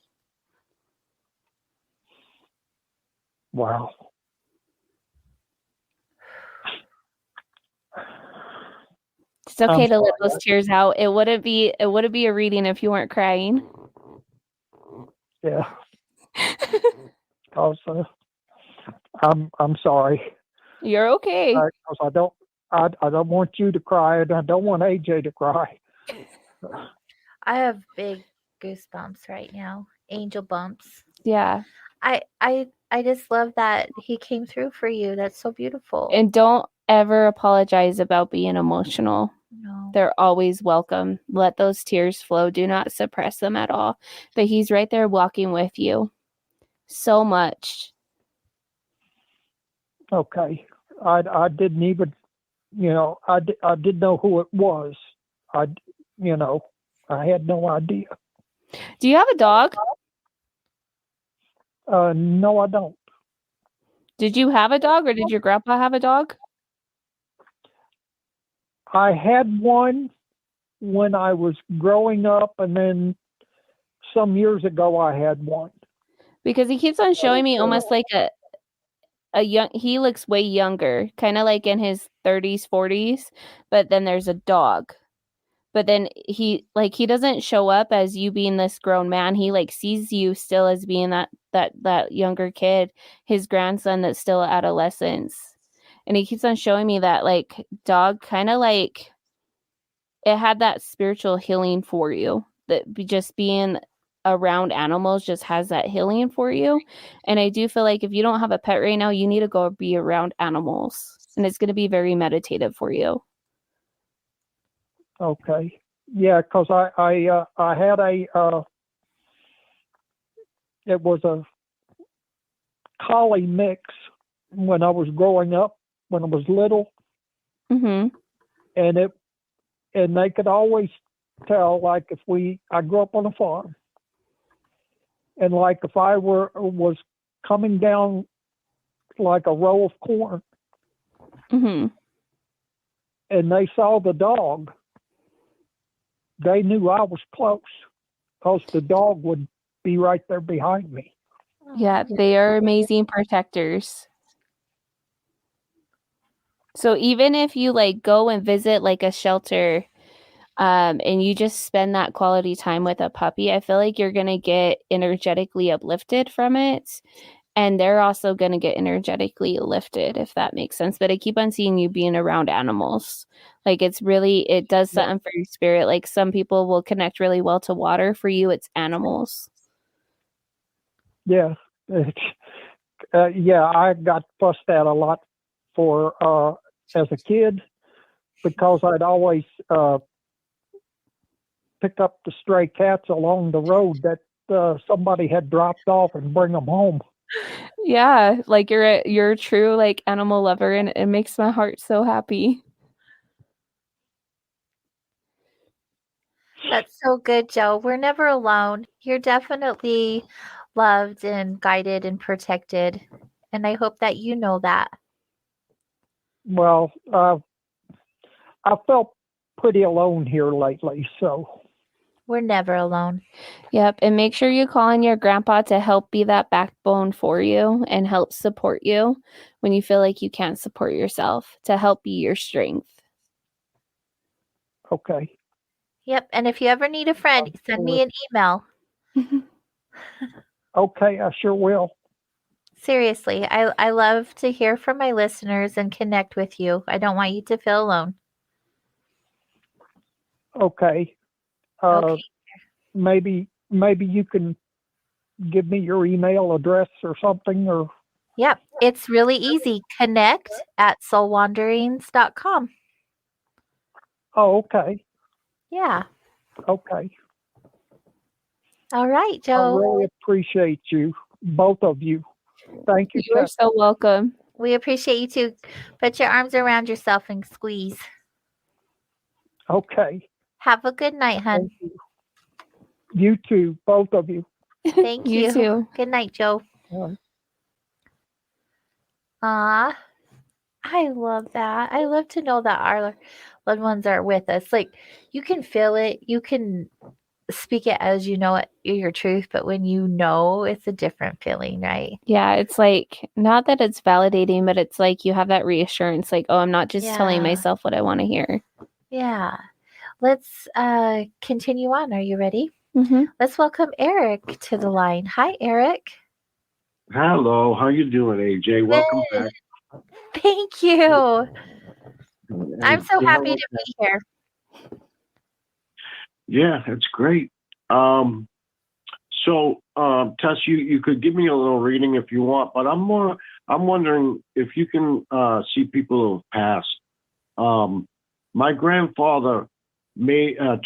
Wow. It's okay to let those tears out. It wouldn't be a reading if you weren't crying. Yeah. Also, I'm sorry. You're okay. Because I don't want you to cry, and I don't want AJ to cry. I have big goosebumps right now. Angel bumps. Yeah. I just love that he came through for you. That's so beautiful. And don't ever apologize about being emotional. No. They're always welcome. Let those tears flow. Do not suppress them at all. But he's right there walking with you. so much. Okay. I didn't even, I didn't know who it was. I had no idea. Do you have a dog? No, I don't. Did you have a dog, or did your grandpa have a dog? I had one when I was growing up, and then some years ago I had one. Because he keeps on showing me almost like a young, he looks way younger, kind of like in his 30s, 40s, but then there's a dog. But then he doesn't show up as you being this grown man. He like sees you still as being that younger kid, his grandson that's still adolescence. And he keeps on showing me that like dog kind of like it had that spiritual healing for you, that just being around animals just has that healing for you. And I do feel like if you don't have a pet right now, you need to go be around animals, and it's going to be very meditative for you. Okay. Yeah, because I had it was a collie mix when I was growing up, when I was little. Mm-hmm. And they could always tell, like, I grew up on a farm, and like if I was coming down like a row of corn, mm-hmm. and they saw the dog, they knew I was close, because the dog would be right there behind me. Yeah, they are amazing protectors. So even if you like go and visit like a shelter, and you just spend that quality time with a puppy, I feel like you're going to get energetically uplifted from it. And they're also going to get energetically lifted, if that makes sense. But I keep on seeing you being around animals. Like it does something for your spirit. Like some people will connect really well to water. For you, it's animals. Yeah. Yeah, I got fussed at a lot for as a kid, because I'd always pick up the stray cats along the road that somebody had dropped off and bring them home. Yeah, like you're a true like animal lover, and it makes my heart so happy. That's so good, Joe. We're never alone. You're definitely loved and guided and protected. And I hope that you know that. Well, I felt pretty alone here lately, so. We're never alone. Yep. And make sure you call on your grandpa to help be that backbone for you and help support you when you feel like you can't support yourself, to help be your strength. Okay. Yep. And if you ever need a friend, send me an email. Okay, I sure will. Seriously, I love to hear from my listeners and connect with you. I don't want you to feel alone. Okay. Okay. Maybe you can give me your email address or something, or. Yep. It's really easy. connect@soulwanderings.com. Oh, okay. Yeah. Okay. All right, Joe. I really appreciate you, both of you. Thank you. You're so welcome. We appreciate you too. Put your arms around yourself and squeeze. Okay. Have a good night, hon. You too, both of you. Thank you. You too. Good night, Joe. I love that. I love to know that our loved ones are with us. Like, you can feel it. You can speak it as you know it, your truth, but when you know, it's a different feeling, right? Yeah, it's like, not that it's validating, but it's like you have that reassurance, like, oh, I'm not just telling myself what I want to hear. Yeah. Let's continue on. Are you ready? Mm-hmm. Let's welcome Eric to the line. Hi, Eric. Hello. How you doing, AJ? Welcome back. Thank you. I'm so happy to be here. Yeah, that's great. So, Tess, you could give me a little reading if you want, but I'm wondering if you can see people who have passed. My grandfather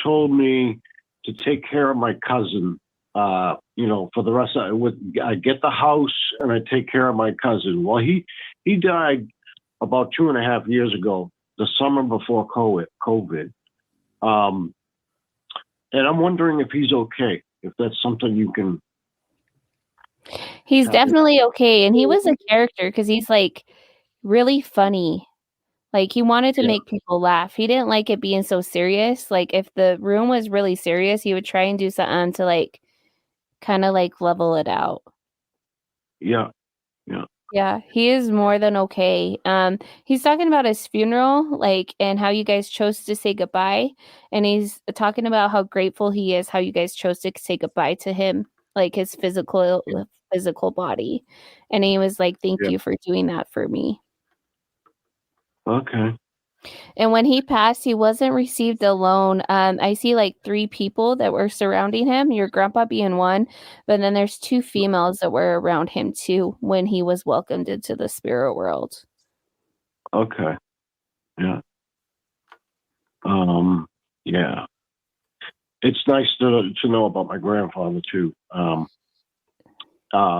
told me to take care of my cousin for the rest of it, I get the house and I take care of my cousin. Well, he died about 2.5 years ago, the summer before COVID. And I'm wondering if he's okay, if that's something you can. He's definitely okay. And he was a character because he's like really funny. Like he wanted to make people laugh. He didn't like it being so serious. Like if the room was really serious, he would try and do something to like kind of like level it out. Yeah. Yeah, he is more than okay. He's talking about his funeral, like, and how you guys chose to say goodbye. And he's talking about how grateful he is, how you guys chose to say goodbye to him, like his physical body. And he was like, "Thank you for doing that for me." Okay. And when he passed, he wasn't received alone. I see like 3 people that were surrounding him, your grandpa being one, but then there's 2 females that were around him too when he was welcomed into the spirit world. Okay. Yeah. Yeah. It's nice to know about my grandfather too.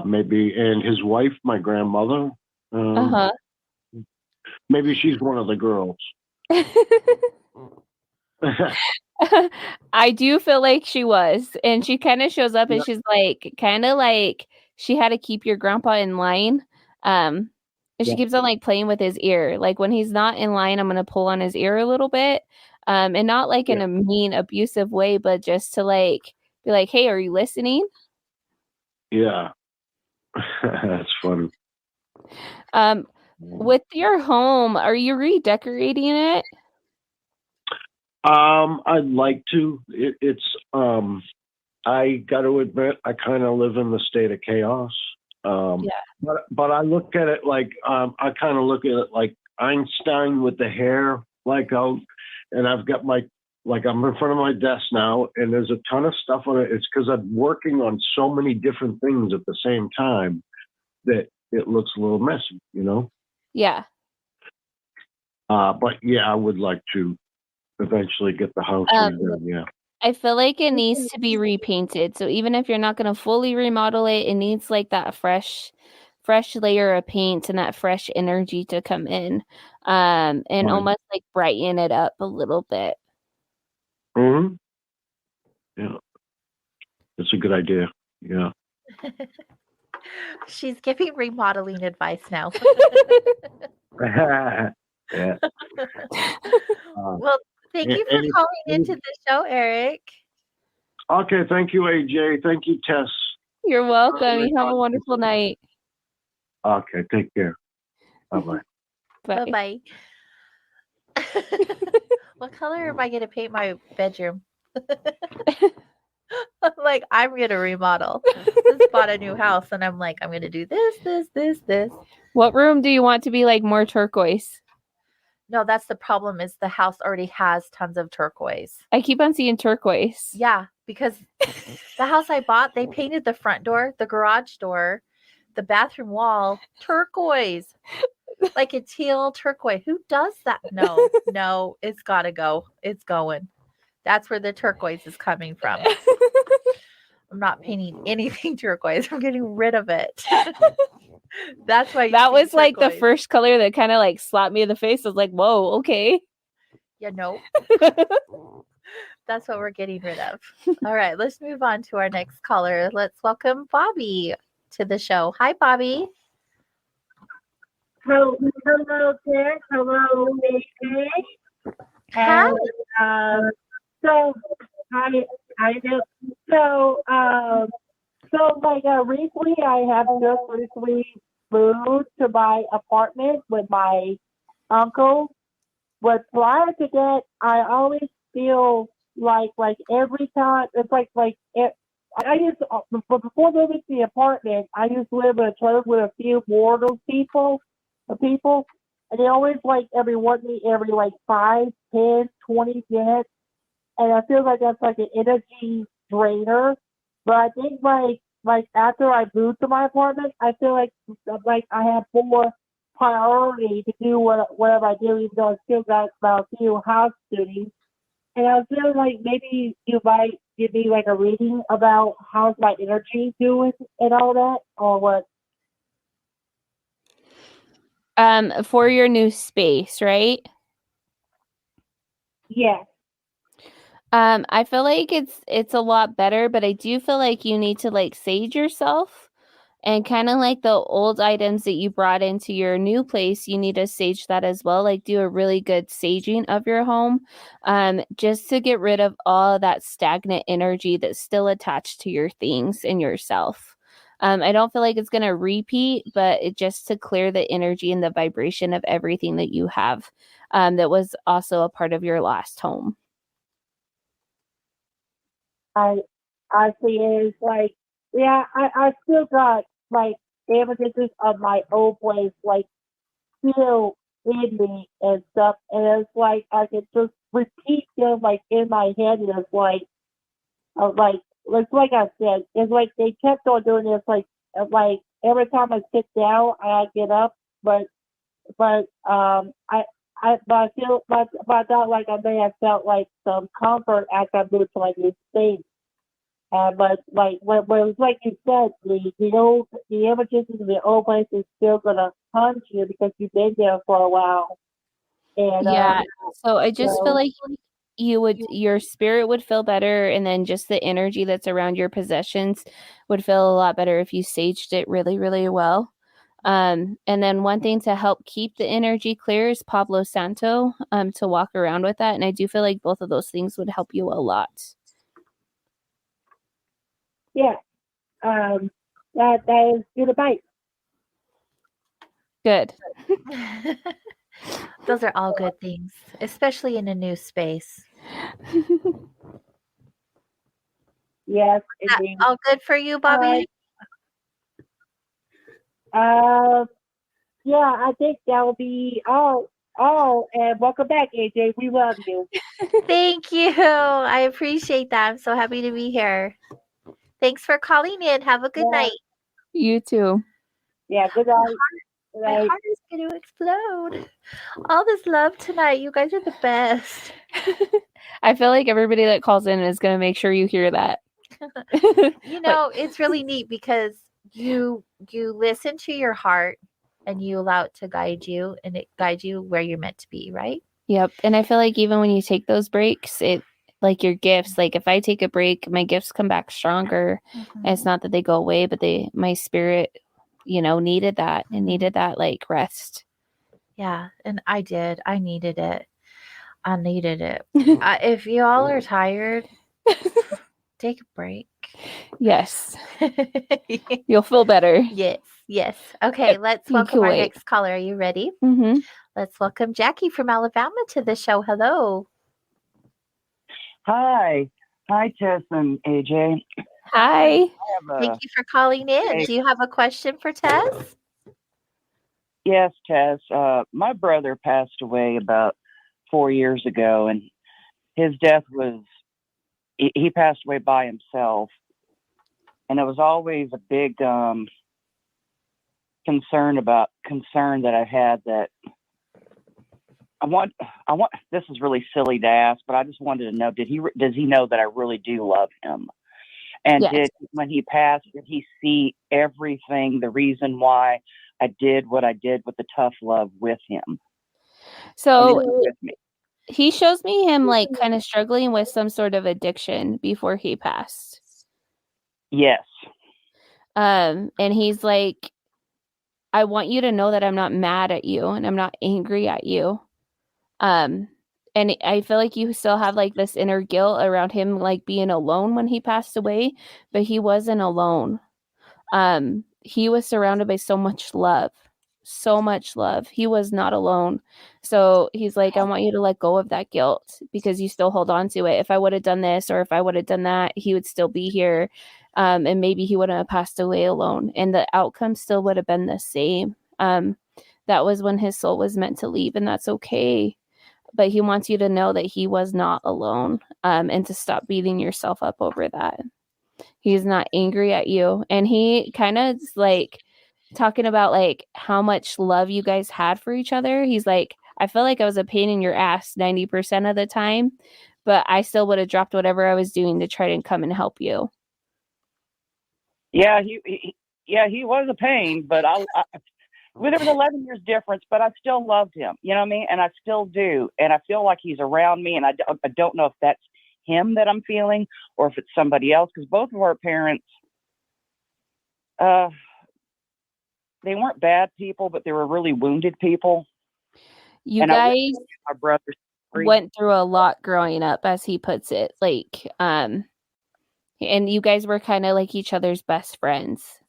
Maybe, and his wife, my grandmother. Maybe she's one of the girls. I do feel like she was, and she kind of shows up and she's like, kind of like she had to keep your grandpa in line. And she keeps on like playing with his ear. Like when he's not in line, I'm going to pull on his ear a little bit. And not like in a mean, abusive way, but just to like be like, "Hey, are you listening?" Yeah. That's funny. With your home, are you redecorating it? I'd like to. It's I got to admit, I kind of live in the state of chaos. But I look at it like I kind of look at it like Einstein with the hair, like out, and I've got I'm in front of my desk now, and there's a ton of stuff on it. It's because I'm working on so many different things at the same time that it looks a little messy, Yeah. But yeah, I would like to eventually get the house redone. Yeah. I feel like it needs to be repainted. So even if you're not going to fully remodel it, it needs like that fresh layer of paint and that fresh energy to come in, and almost like brighten it up a little bit. Mm-hmm. Yeah. That's a good idea. Yeah. She's giving remodeling advice now. Yeah. Well, thank you for calling into the show, Eric. Okay, thank you, AJ. Thank you, Tess. You're welcome. You have a wonderful night. Okay, take care. Bye-bye. Bye-bye. What color am I going to paint my bedroom? Like, I'm going to remodel. Just bought a new house, and I'm like, I'm going to do this. What room do you want to be like more turquoise? No, that's the problem is the house already has tons of turquoise. I keep on seeing turquoise. Yeah, because the house I bought, they painted the front door, the garage door, the bathroom wall, turquoise. Like a teal turquoise. Who does that? No, it's got to go. It's going. That's where the turquoise is coming from. I'm not painting anything turquoise. I'm getting rid of it. That's why that was like the first color that kind of like slapped me in the face. I was like, whoa, okay. Yeah, no. That's what we're getting rid of. All right, let's move on to our next caller. Let's welcome Bobby to the show. Hi, Bobby. Hello, Ted. Hello, AJ. Hi. So I do. So recently I have just recently moved to my apartment with my uncle. But prior to that, I always feel like every time it's I used to, before moving to the apartment, I used to live in a church with a few mortal people, and they always every 5, 10, 20 minutes. And I feel like that's like an energy drainer. But I think after I moved to my apartment, I feel like I have more priority to do whatever I do, even though I still got about a few house duties. And I feel like maybe you might give me like a reading about how's my energy doing and all that, or what? For your new space, right? Yeah. I feel like it's a lot better, but I do feel like you need to like sage yourself, and kind of like the old items that you brought into your new place, you need to sage that as well. Like do a really good saging of your home, just to get rid of all that stagnant energy that's still attached to your things and yourself. I don't feel like it's going to repeat, but it just to clear the energy and the vibration of everything that you have, that was also a part of your last home. I see it as like, yeah, I still got like images of my old place like still in me and stuff, and it's like I can just repeat them like in my head, and it's like it's like I said, it's like they kept on doing this like every time I sit down I get up, but I felt like I may have felt like some comfort as I moved to like this space. But like when it's like you said, the images in the old place is still gonna haunt you because you've been there for a while. And yeah, so I just feel like your spirit would feel better, and then just the energy that's around your possessions would feel a lot better if you saged it really, really well. And then one thing to help keep the energy clear is Palo Santo, to walk around with that. And I do feel like both of those things would help you a lot. Yeah. That is good advice. Good. Those are all good things, especially in a new space. Yes. All good for you, Bobby? Yeah, I think that will be all. And welcome back, AJ. We love you. Thank you. I appreciate that. I'm so happy to be here. Thanks for calling in. Have a good night. You too. Yeah, good night. My heart is going to explode. All this love tonight. You guys are the best. I feel like everybody that calls in is going to make sure you hear that. It's really neat because you listen to your heart and you allow it to guide you, and it guides you where you're meant to be, right? Yep. And I feel like even when you take those breaks, it like your gifts, like if I take a break, my gifts come back stronger. Mm-hmm. And it's not that they go away, but my spirit, needed that and needed that like rest. Yeah. And I did. I needed it. If you all are tired, take a break. Yes. You'll feel better. Yes. Okay, let's welcome our next caller. Are you ready? Mm-hmm. Let's welcome Jackie from Alabama to the show. Hello. Hi, Tess and AJ. Hi. Thank you for calling in. Hey. Do you have a question for Tess? Yes, Tess. My brother passed away about 4 years ago, and his death was, he passed away by himself. And it was always a big concern that I had, that I want, this is really silly to ask, but I just wanted to know, does he know that I really do love him? And yes. When he passed, did he see everything, the reason why I did what I did with the tough love with him? So with me. He shows me him like kind of struggling with some sort of addiction before he passed. Yes. And he's like, I want you to know that I'm not mad at you and I'm not angry at you. And I feel like you still have like this inner guilt around him, like being alone when he passed away, but he wasn't alone. He was surrounded by so much love. He was not alone. So he's like, I want you to let go of that guilt because you still hold on to it. If I would have done this or if I would have done that, he would still be here. And maybe he wouldn't have passed away alone. And the outcome still would have been the same. That was when his soul was meant to leave, and that's okay. But he wants you to know that he was not alone, and to stop beating yourself up over that. He's not angry at you. And he kind of like talking about like how much love you guys had for each other. He's like, I feel like I was a pain in your ass 90% of the time, but I still would have dropped whatever I was doing to try to come and help you. Yeah, he was a pain, but well, there was 11 years difference, but I still loved him. You know what I mean? And I still do. And I feel like he's around me, and I don't know if that's him that I'm feeling or if it's somebody else, because both of our parents, they weren't bad people, but they were really wounded people. You guys went through a lot growing up, as he puts it. Like, and you guys were kind of like each other's best friends.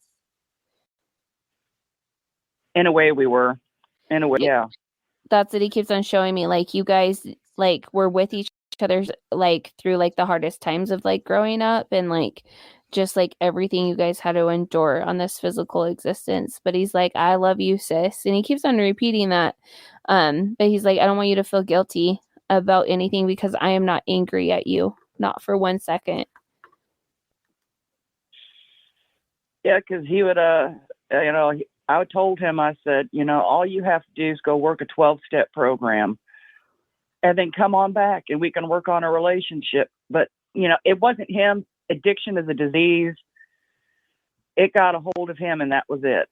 In a way, we were. In a way, yeah. That's what he keeps on showing me. Like, you guys, like, were with each other's, like, through, like, the hardest times of, like, growing up, and, like, just, like, everything you guys had to endure on this physical existence. But he's like, I love you, sis. And he keeps on repeating that. But he's like, I don't want you to feel guilty about anything, because I am not angry at you. Not for 1 second. Yeah, because he would, I told him, I said, all you have to do is go work a 12-step program and then come on back and we can work on a relationship. But, it wasn't him. Addiction is a disease. It got a hold of him, and that was it.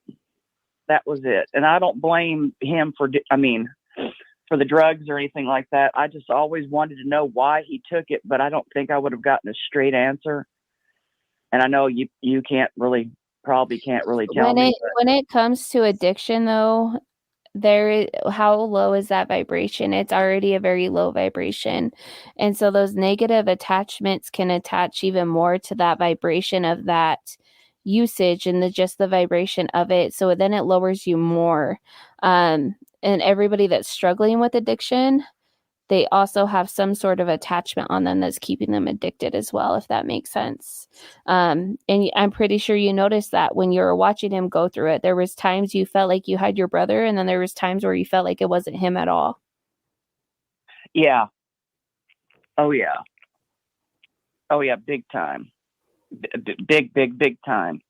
That was it. And I don't blame him for the drugs or anything like that. I just always wanted to know why he took it, but I don't think I would have gotten a straight answer. And I know you probably can't really tell me. When it comes to addiction, though, how low is that vibration? It's already a very low vibration. And so those negative attachments can attach even more to that vibration of that usage and just the vibration of it. So then it lowers you more. And everybody that's struggling with addiction, they also have some sort of attachment on them that's keeping them addicted as well, if that makes sense. And I'm pretty sure you noticed that when you were watching him go through it. There was times you felt like you had your brother, and then there was times where you felt like it wasn't him at all. Yeah. Oh, yeah. Oh, yeah, big time. Big time.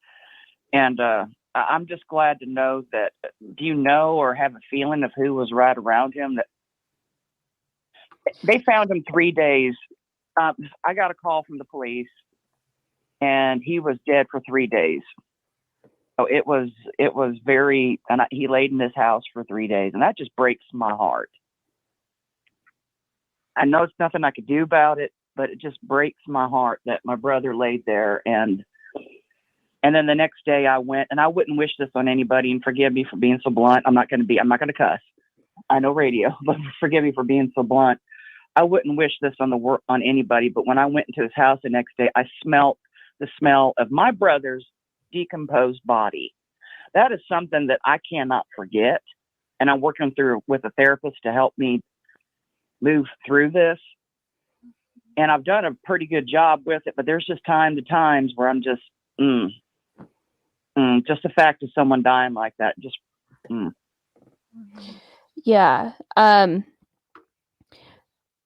And I'm just glad to know that, do you know or have a feeling of who was right around him? That they found him 3 days. I got a call from the police, and he was dead for 3 days. So it was very, and he laid in this house for 3 days, and that just breaks my heart. I know it's nothing I could do about it, but it just breaks my heart that my brother laid there. And then the next day I went, and I wouldn't wish this on anybody, and forgive me for being so blunt. I'm not going to cuss. I know radio, but forgive me for being so blunt. I wouldn't wish this on anybody, but when I went into his house the next day, I smelled the smell of my brother's decomposed body. That is something that I cannot forget, and I'm working through with a therapist to help me move through this. And I've done a pretty good job with it, but there's just times where I'm just, just the fact of someone dying like that, just, Yeah.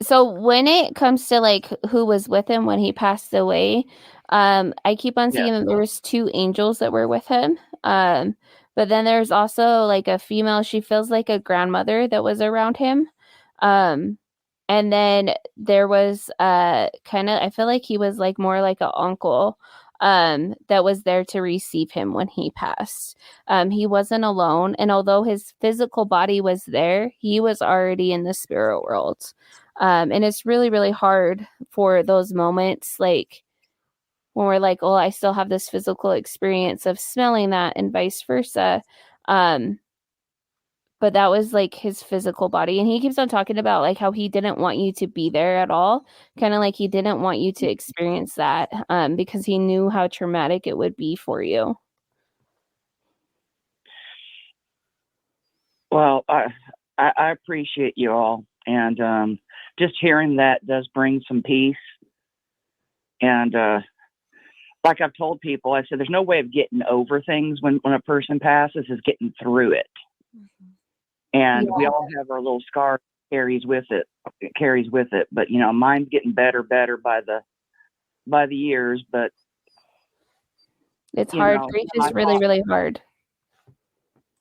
So when it comes to like who was with him when he passed away, I keep on seeing that there was 2 angels that were with him. But then there's also like a female, she feels like a grandmother that was around him. And then there was I feel like he was like more like an uncle that was there to receive him when he passed. He wasn't alone. And although his physical body was there, he was already in the spirit world. And it's really, really hard for those moments, like when we're like, oh, I still have this physical experience of smelling that, and vice versa. But that was like his physical body. And he keeps on talking about like how he didn't want you to be there at all. Kind of like he didn't want you to experience that because he knew how traumatic it would be for you. Well, I appreciate you all. And just hearing that does bring some peace. And like I've told people, I said, there's no way of getting over things when a person passes, is getting through it. Mm-hmm. And we all have our little scar carries with it. But, mine's getting better by the years. But it's hard. Grief is really, really hard.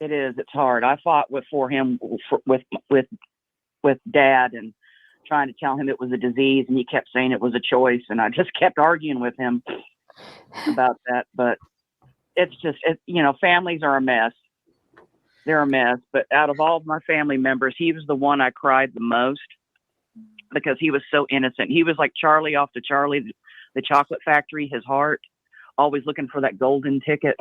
It is. It's hard. I fought for him with Dad, and trying to tell him it was a disease, and he kept saying it was a choice, and I just kept arguing with him about that. But it's just, families are a mess. They're a mess. But out of all of my family members, he was the one I cried the most because he was so innocent. He was like Charlie off to Charlie, the Chocolate Factory, his heart, always looking for that golden ticket.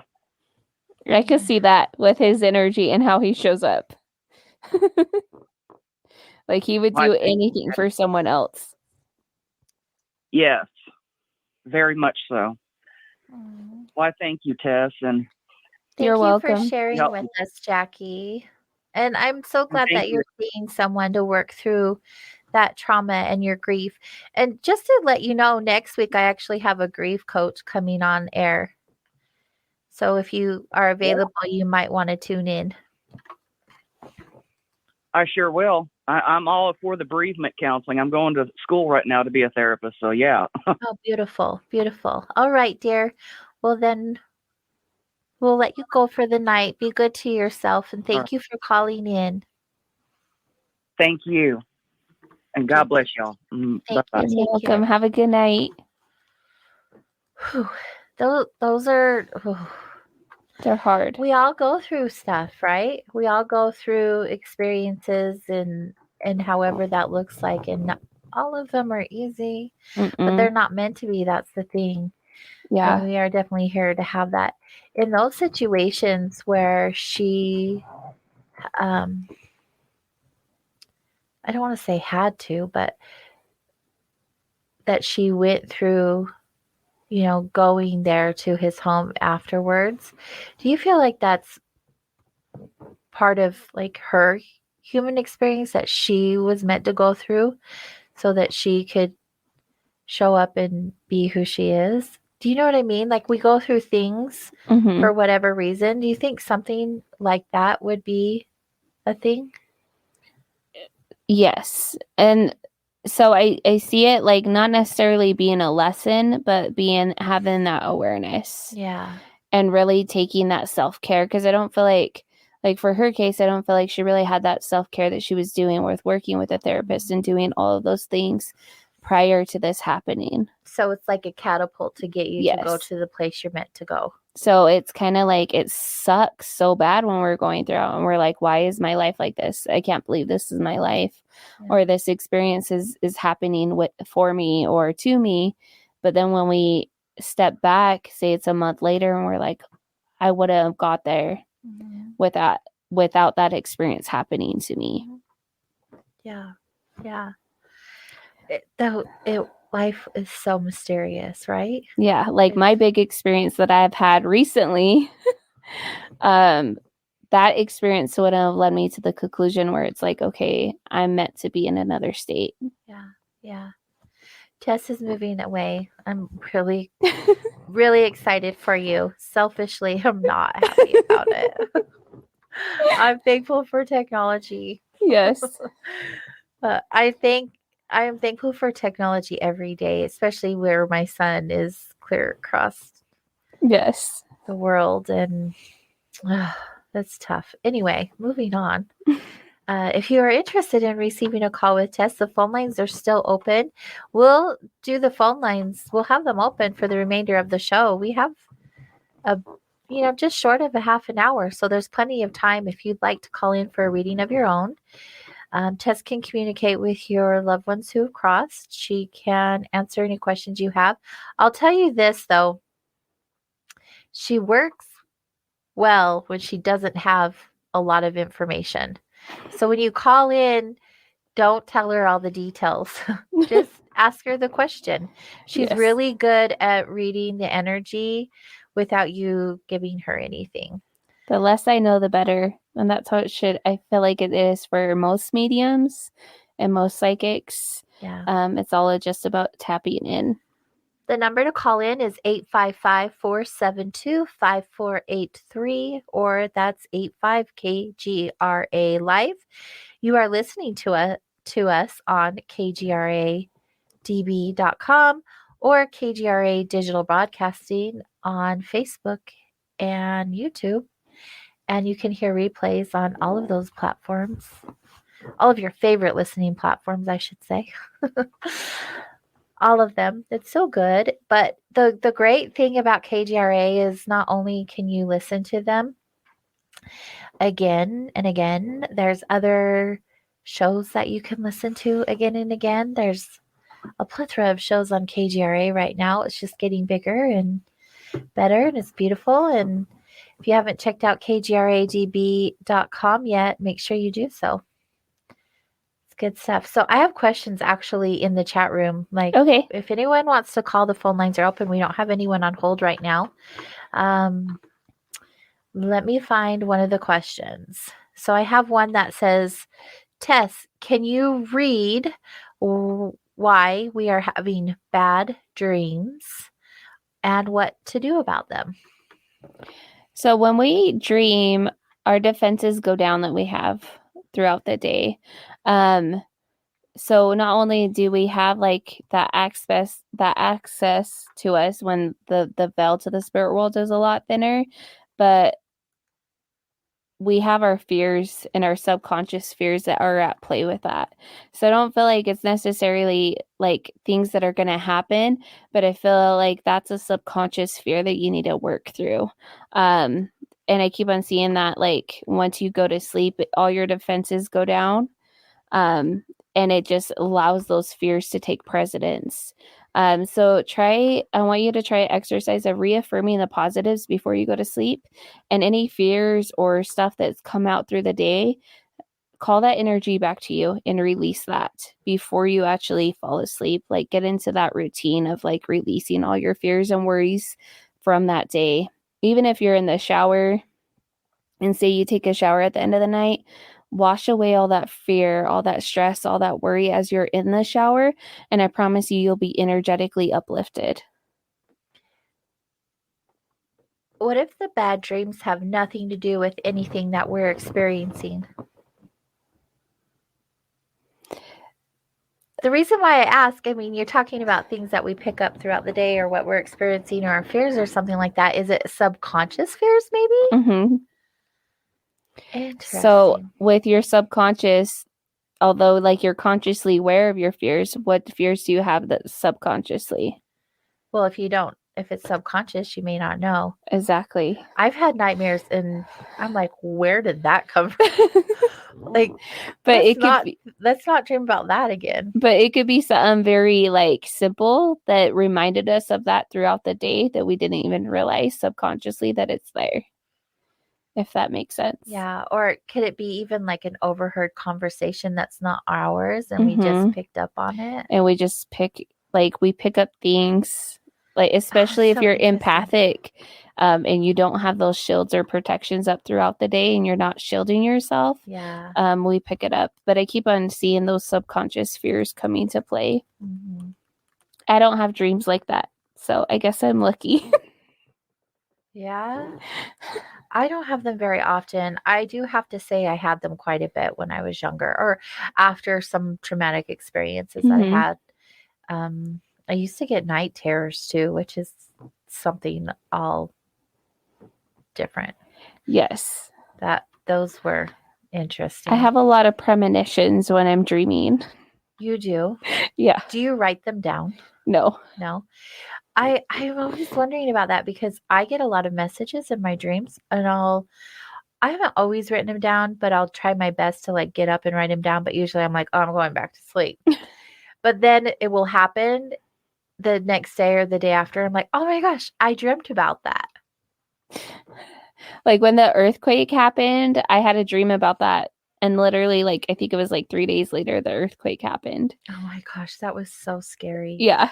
I could see that with his energy and how he shows up. Like he would do anything for someone else. Yes, very much so. Well, I thank you, Tess, and You're welcome for sharing with us, Jackie. And I'm so glad that you're seeing someone to work through that trauma and your grief. And just to let you know, next week I actually have a grief coach coming on air. So if you are available, you might want to tune in. I sure will. I'm all for the bereavement counseling. I'm going to school right now to be a therapist. So, yeah. Oh, beautiful. Beautiful. All right, dear. Well, then we'll let you go for the night. Be good to yourself. And thank you for calling in. Thank you. And God bless y'all. Bye-bye. You're welcome. Have a good night. Whew. Those are... They're hard. We all go through stuff, right? We all go through experiences and however that looks like. And not all of them are easy, but they're not meant to be. That's the thing. Yeah. And we are definitely here to have that. In those situations where she, I don't want to say had to, but that she went through, going there to his home afterwards. Do you feel like that's part of like her human experience that she was meant to go through so that she could show up and be who she is? Do you know what I mean? Like we go through things for whatever reason. Do you think something like that would be a thing? Yes. And so I see it like not necessarily being a lesson, but having that awareness. Yeah. And really taking that self-care, because I don't feel like for her case, I don't feel like she really had that self-care that she was doing with working with a therapist and doing all of those things prior to this happening. So it's like a catapult to get you to go to the place you're meant to go. So it's kind of like it sucks so bad when we're going through it and we're like, why is my life like this? I can't believe this is my life, or this experience is happening for me or to me. But then when we step back, say it's a month later, and we're like, I would have got there without that experience happening to me. Yeah. Yeah. Life is so mysterious, right? Yeah. Like my big experience that I've had recently, that experience would have led me to the conclusion where it's like, okay, I'm meant to be in another state. Yeah. Yeah. Tess is moving away. I'm really, really excited for you. Selfishly, I'm not happy about it. I'm thankful for technology. Yes. I am thankful for technology every day, especially where my son is clear across the world. And that's tough. Anyway, moving on. If you are interested in receiving a call with Tess, the phone lines are still open. We'll do the phone lines. We'll have them open for the remainder of the show. We have just short of a half an hour. So there's plenty of time if you'd like to call in for a reading of your own. Tess can communicate with your loved ones who have crossed. She can answer any questions you have. I'll tell you this, though. She works well when she doesn't have a lot of information. So when you call in, don't tell her all the details. Just ask her the question. She's really good at reading the energy without you giving her anything. The less I know, the better. And that's how I feel like it is for most mediums and most psychics. Yeah. It's all just about tapping in. The number to call in is 855-472-5483, or that's 85-KGRA Live. You are listening to us on KGRADB.com or KGRA Digital Broadcasting on Facebook and YouTube. And you can hear replays on all of those platforms. all of your favorite listening platforms, I should say. All of them. It's so good. But the great thing about KGRA is not only can you listen to them again and again, there's other shows that you can listen to again and again. There's a plethora of shows on KGRA right now. It's just getting bigger and better, and it's beautiful. And if you haven't checked out kgradb.com yet, make sure you do so. Good stuff. So I have questions actually in the chat room. Like, okay, if anyone wants to call, the phone lines are open. We don't have anyone on hold right now. Let me find one of the questions. So I have one that says, Tess, can you read why we are having bad dreams and what to do about them? So when we dream, our defenses go down that we have throughout the day. So not only do we have like that access to us when the veil to the spirit world is a lot thinner, but we have our fears and our subconscious fears that are at play with that. So I don't feel like it's necessarily like things that are going to happen, but I feel like that's a subconscious fear that you need to work through. And I keep on seeing that, like, once you go to sleep, all your defenses go down. And it just allows those fears to take precedence. So I want you to try an exercise of reaffirming the positives before you go to sleep, and any fears or stuff that's come out through the day, call that energy back to you and release that before you actually fall asleep. Like, get into that routine of like releasing all your fears and worries from that day. Even if you're in the shower and say you take a shower at the end of the night, wash away all that fear, all that stress, all that worry as you're in the shower. And I promise you'll be energetically uplifted. What if the bad dreams have nothing to do with anything that we're experiencing? The reason why I ask, I mean, you're talking about things that we pick up throughout the day or what we're experiencing or our fears or something like that. Is it subconscious fears maybe? Mm-hmm. Interesting. So with your subconscious, although like you're consciously aware of your fears, what fears do you have that subconsciously? Well, if it's subconscious, you may not know. Exactly. I've had nightmares and I'm like, where did that come from? Like, but let's not dream about that again. But it could be something very like simple that reminded us of that throughout the day that we didn't even realize subconsciously that it's there. If that makes sense. Yeah. Or could it be even like an overheard conversation that's not ours and we just picked up on it? And we just pick up things, like, especially if you're empathic and you don't have those shields or protections up throughout the day and you're not shielding yourself. Yeah. We pick it up. But I keep on seeing those subconscious fears coming to play. Mm-hmm. I don't have dreams like that. So I guess I'm lucky. Yeah. I don't have them very often. I do have to say I had them quite a bit when I was younger or after some traumatic experiences that I had. I used to get night terrors too, which is something all different. Yes. Those were interesting. I have a lot of premonitions when I'm dreaming. You do? Yeah. Do you write them down? No. I'm always wondering about that because I get a lot of messages in my dreams and I haven't always written them down, but I'll try my best to like get up and write them down. But usually I'm like, oh, I'm going back to sleep. But then it will happen the next day or the day after. I'm like, oh my gosh, I dreamt about that. Like when the earthquake happened, I had a dream about that. And literally, like, I think it was like 3 days later, the earthquake happened. Oh my gosh, that was so scary. Yeah.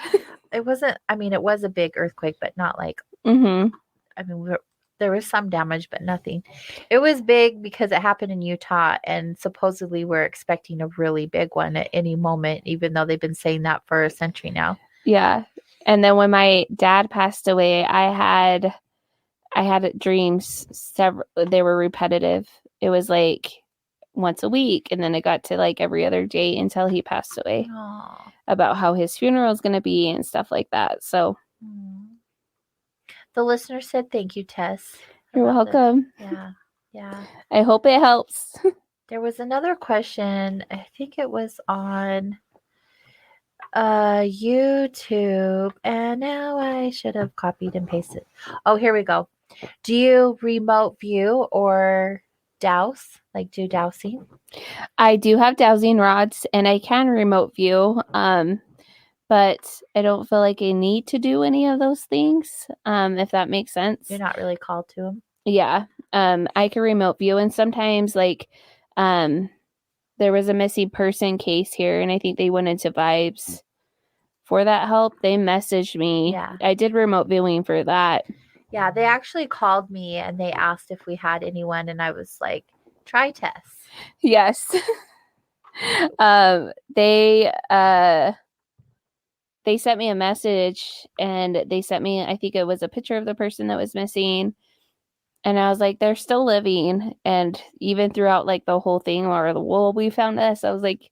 It was a big earthquake, but not like, there was some damage, but nothing. It was big because it happened in Utah, and supposedly we're expecting a really big one at any moment, even though they've been saying that for a century now. Yeah. And then when my dad passed away, I had dreams. They were repetitive. It was like once a week, and then it got to like every other day until he passed away. Aww. About how his funeral is going to be and stuff like that. So the listener said thank you, Tess. You're welcome. Yeah. I hope it helps. There was another question. I think it was on YouTube, and now I should have copied and pasted. Oh, here we go. Do you remote view or douse? Like do dowsing? I do have dowsing rods, and I can remote view, but I don't feel like I need to do any of those things, if that makes sense. You're not really called to them. Yeah. I can remote view, and sometimes there was a missing person case here, and I think they went into Vibes for that help. They messaged me. Yeah. I did remote viewing for that. Yeah, they actually called me and they asked if we had anyone, and I was like, try Tess. Yes. They sent me a message, and they sent me, I think it was a picture of the person that was missing. And I was like, they're still living. And even throughout like the whole thing, or well, we found this, I was like,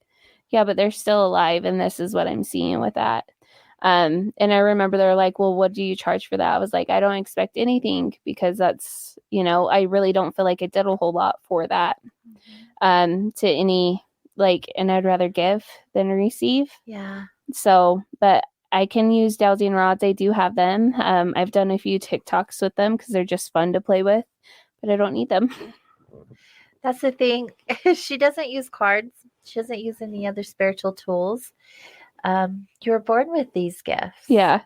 yeah, but they're still alive. And this is what I'm seeing with that. And I remember they're like, well, what do you charge for that? I was like, I don't expect anything, because that's, I really don't feel like I did a whole lot for that. To any, and I'd rather give than receive. Yeah. So, but I can use dowsing rods. I do have them. I've done a few TikToks with them because they're just fun to play with, but I don't need them. That's the thing. She doesn't use cards. She doesn't use any other spiritual tools. You were born with these gifts. Yeah.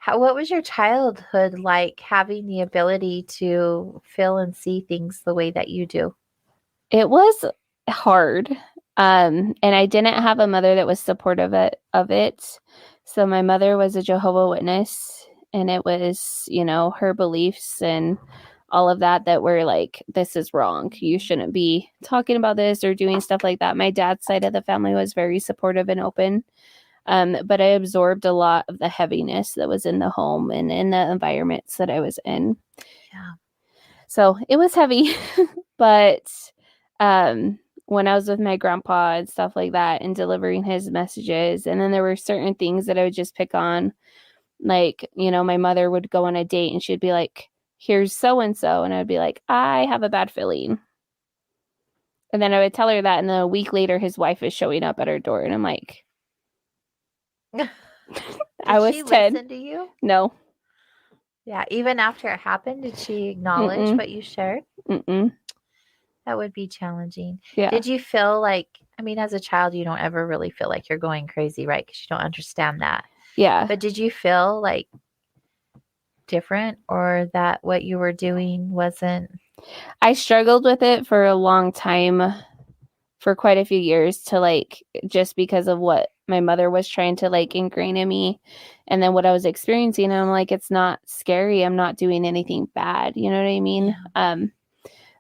What was your childhood like, having the ability to feel and see things the way that you do? It was hard. And I didn't have a mother that was supportive of it. So my mother was a Jehovah's Witness, and it was, her beliefs and all of that were like, this is wrong. You shouldn't be talking about this or doing stuff like that. My dad's side of the family was very supportive and open. But I absorbed a lot of the heaviness that was in the home and in the environments that I was in. Yeah. So it was heavy, but, when I was with my grandpa and stuff like that and delivering his messages, and then there were certain things that I would just pick on, like, my mother would go on a date and she'd be like, here's so-and-so. And I'd be like, I have a bad feeling. And then I would tell her that. And then a week later, his wife is showing up at her door. And I'm like, I was she 10. Listen to you? No. Yeah. Even after it happened, did she acknowledge what you shared? Mm-mm. That would be challenging. Yeah. Did you feel like, as a child, you don't ever really feel like you're going crazy, right? Because you don't understand that. Yeah. But did you feel like different, or that what you were doing wasn't? I struggled with it for a long time, for quite a few years, to just because of what my mother was trying to ingrain in me, and then what I was experiencing. And I'm like, it's not scary. I'm not doing anything bad. You know what I mean? Yeah.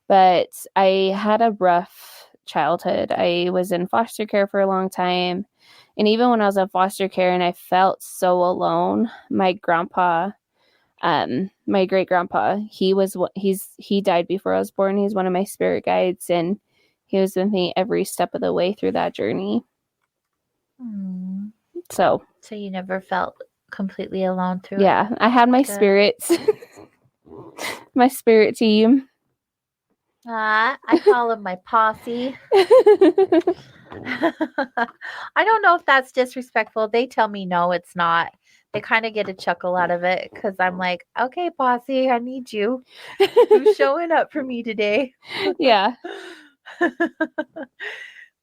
But I had a rough childhood. I was in foster care for a long time. And even when I was in foster care and I felt so alone, my grandpa, my great grandpa, he died before I was born. He's one of my spirit guides, and he was with me every step of the way through that journey. So you never felt completely alone through it? Yeah, I had my spirits, my spirit team. I call them my posse. I don't know if that's disrespectful. They tell me no, it's not. They kind of get a chuckle out of it because I'm like, okay, posse, I need you. Who's showing up for me today? Yeah.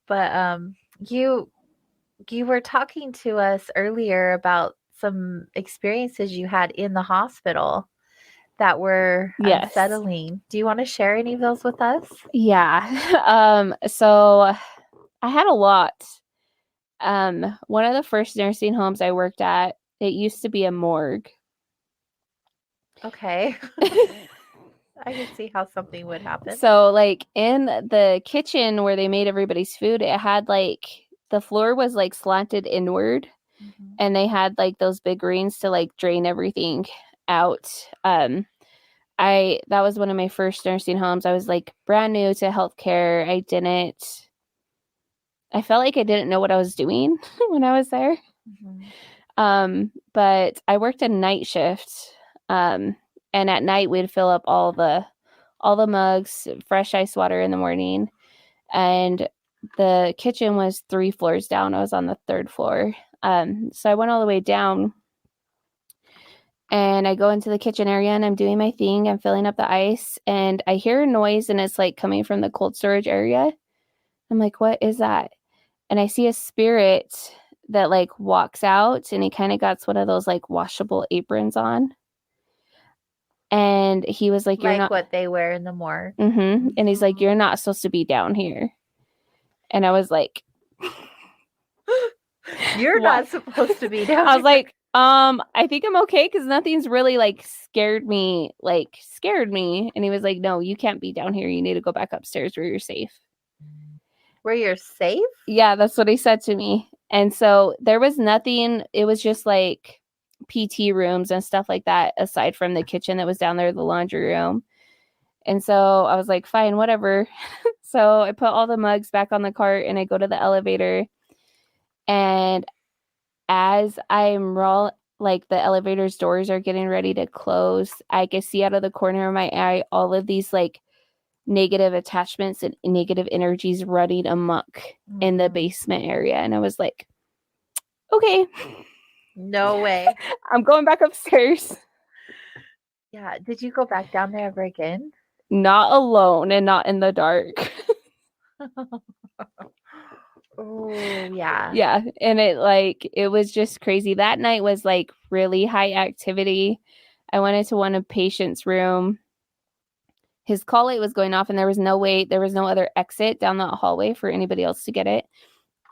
But you were talking to us earlier about some experiences you had in the hospital that were unsettling. Do you want to share any of those with us? Yeah. So I had a lot. One of the first nursing homes I worked at, it used to be a morgue. Okay. I can see how something would happen. So in the kitchen where they made everybody's food, it had the floor was slanted inward, and they had those big greens to drain everything out. That was one of my first nursing homes. I was brand new to healthcare. I felt like I didn't know what I was doing when I was there. But I worked a night shift. And at night we'd fill up all the mugs, fresh ice water in the morning. and the kitchen was 3 floors down. I was on the 3rd floor. So I went all the way down, and I go into the kitchen area, and I'm doing my thing. I'm filling up the ice, and I hear a noise, and it's like coming from the cold storage area. I'm like, what is that? And I see a spirit that like walks out, and he kind of got one of those like washable aprons on. And he was like, you're not what they wear in the morgue. And he's like, you're not supposed to be down here. And I was like, you're not supposed to be down I was like, I think I'm okay, because nothing's really like scared me. And he was like, no, you can't be down here. You need to go back upstairs where you're safe. Where you're safe? Yeah, that's what he said to me. And so there was nothing. It was just like PT rooms and stuff like that, aside from the kitchen that was down there, the laundry room. And so I was like, fine, whatever. So I put all the mugs back on the cart, and I go to the elevator. And as I'm like the elevator's doors are getting ready to close, I can see out of the corner of my eye all of these like negative attachments and negative energies running amok in the basement area. And I was like, okay. No way. I'm going back upstairs. Yeah. Did you go back down there ever again? Not alone and not in the dark. Oh, yeah. Yeah. And it was just crazy. That night was like really high activity. I went into one of patient's room. His call light was going off, and there was no other exit down that hallway for anybody else to get it.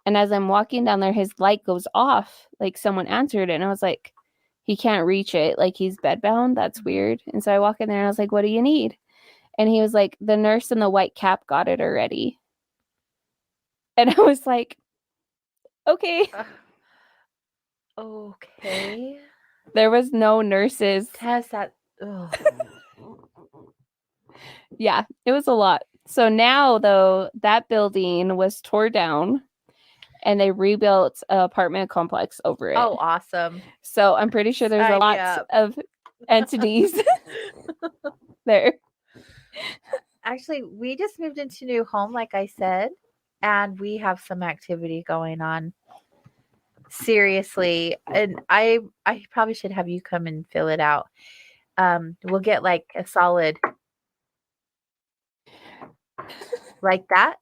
And as I'm walking down there, his light goes off, like someone answered it. And I was like, he can't reach it. Like he's bedbound. That's weird. And so I walk in there, and I was like, what do you need? And he was like, the nurse in the white cap got it already. And I was like, okay. Okay. There was no nurses. Tess, that. Ugh. Yeah, it was a lot. So now, though, that building was tore down, and they rebuilt an apartment complex over it. Oh, awesome. So I'm pretty sure there's a lot of entities there. Actually, we just moved into a new home, like I said, and we have some activity going on. Seriously. And I probably should have you come and fill it out. We'll get like a solid like that.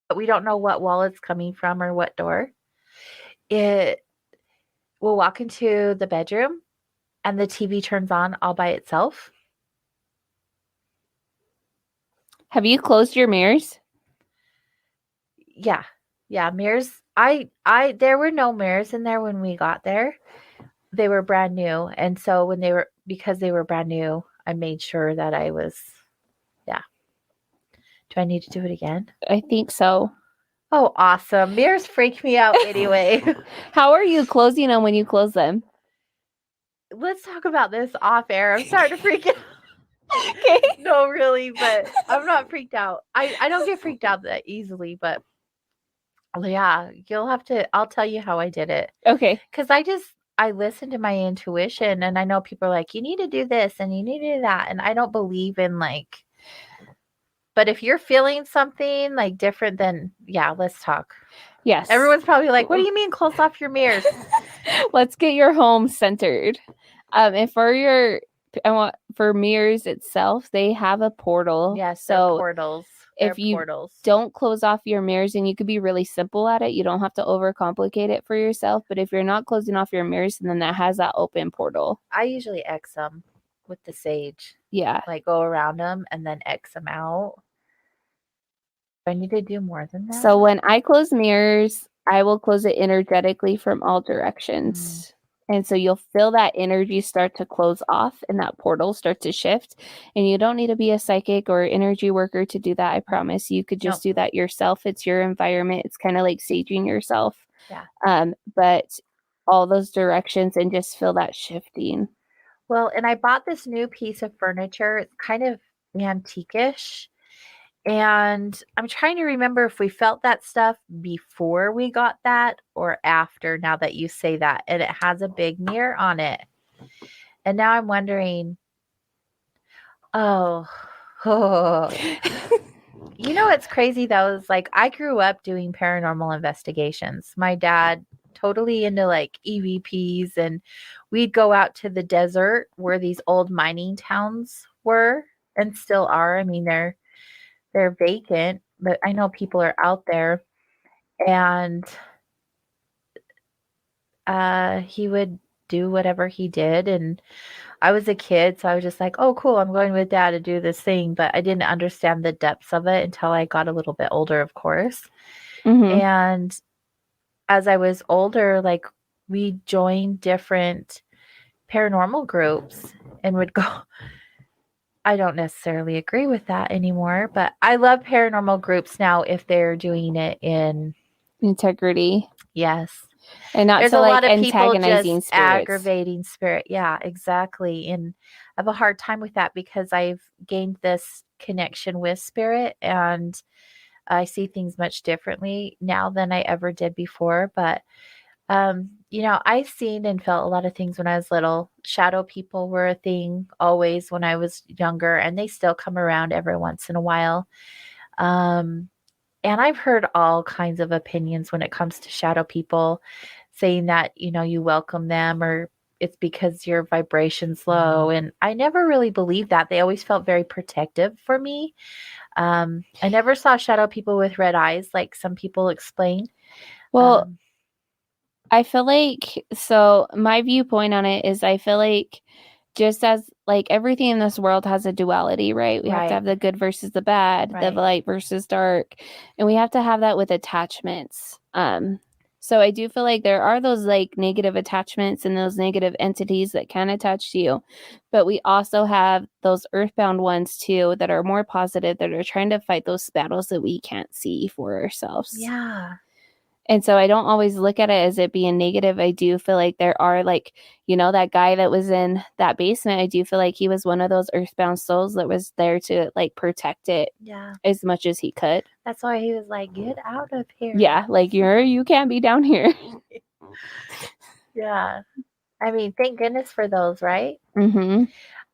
But we don't know what wall it's coming from or what door. We'll walk into the bedroom, and the TV turns on all by itself. Have you closed your mirrors? Yeah, mirrors. There were no mirrors in there when we got there. They were brand new, and so because they were brand new, I made sure that I was. Yeah. Do I need to do it again? I think so. Oh, awesome! Mirrors freak me out anyway. How are you closing them when you close them? Let's talk about this off air. I'm starting to freak out. Okay. No, really, but I'm not freaked out. I don't get freaked out that easily, but yeah, I'll tell you how I did it. Okay. Because I listen to my intuition, and I know people are like, you need to do this and you need to do that. And I don't believe in like, but if you're feeling something like different, then yeah, let's talk. Yes. Everyone's probably like, what do you mean close off your mirrors? Let's get your home centered. And for mirrors itself, they have a portal. Yes, so portals. If you don't close off your mirrors, and you could be really simple at it, you don't have to overcomplicate it for yourself. But if you're not closing off your mirrors, then that has that open portal. I usually X them with the sage. Yeah. Like go around them and then X them out. Do I need to do more than that? So when I close mirrors, I will close it energetically from all directions. And so you'll feel that energy start to close off and that portal start to shift. And you don't need to be a psychic or energy worker to do that. I promise you could just do that yourself. It's your environment. It's kind of like saging yourself. Yeah. But all those directions, and just feel that shifting. Well, and I bought this new piece of furniture. It's kind of antique-ish. And I'm trying to remember if we felt that stuff before we got that or after, now that you say that. And it has a big mirror on it. And now I'm wondering, You know what's crazy though is like I grew up doing paranormal investigations. My dad totally into like EVPs, and we'd go out to the desert where these old mining towns were and still are. I mean, they're vacant, but I know people are out there, and he would do whatever he did. And I was a kid, so I was just like, oh, cool, I'm going with dad to do this thing. But I didn't understand the depths of it until I got a little bit older, of course. Mhm. And as I was older, like we joined different paranormal groups and would go. I don't necessarily agree with that anymore, but I love paranormal groups now if they're doing it in integrity. Yes. And not There's to a like lot of people antagonizing just spirits. aggravating spirit. Yeah, exactly. And I have a hard time with that because I've gained this connection with spirit, and I see things much differently now than I ever did before. But you know, I've seen and felt a lot of things when I was little. Shadow people were a thing always when I was younger, and they still come around every once in a while. And I've heard all kinds of opinions when it comes to shadow people, saying that, you know, you welcome them or it's because your vibration's low. And I never really believed that. They always felt very protective for me. I never saw shadow people with red eyes like some people explain. Well, I feel like, so my viewpoint on it is I feel like just as like everything in this world has a duality, right? We have Right. to have the good versus the bad, the Right. light versus dark, and we have to have that with attachments. So I do feel like there are those like negative attachments and those negative entities that can attach to you, but we also have those earthbound ones too that are more positive, that are trying to fight those battles that we can't see for ourselves. Yeah. And so I don't always look at it as it being negative. I do feel like there are like, you know, that guy that was in that basement, I do feel like he was one of those earthbound souls that was there to like protect it Yeah. as much as he could. That's why he was like, get out of here. Yeah, like you can't be down here. Yeah. I mean, thank goodness for those, right? Mm-hmm.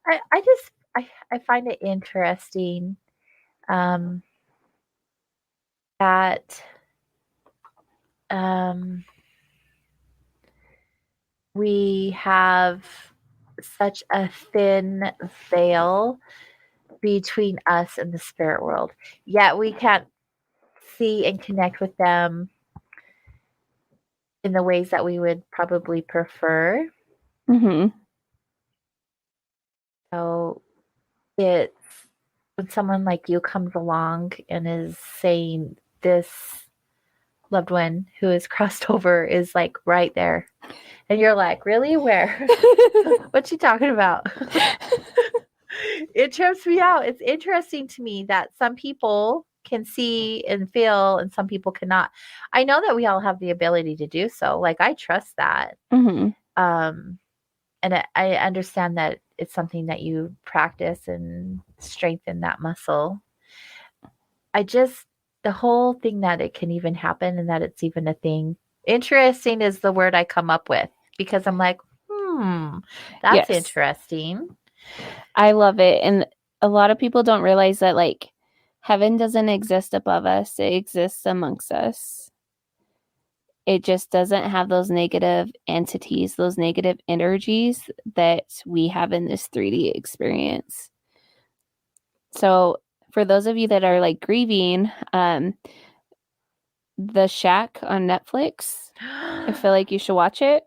I find it interesting that we have such a thin veil between us and the spirit world, yet we can't see and connect with them in the ways that we would probably prefer. Mm-hmm. So it's when someone like you comes along and is saying this loved one who is crossed over is like right there, and you're like, really? Where? What you talking about? It trips me out. It's interesting to me that some people can see and feel and some people cannot. I know that we all have the ability to do so. Like I trust that. Mm-hmm. And I understand that it's something that you practice and strengthen that muscle. The whole thing that it can even happen and that it's even a thing. Interesting is the word I come up with because I'm like, that's Yes. interesting. I love it. And a lot of people don't realize that like heaven doesn't exist above us. It exists amongst us. It just doesn't have those negative entities, those negative energies that we have in this 3D experience. So for those of you that are like grieving, The Shack on Netflix, I feel like you should watch it.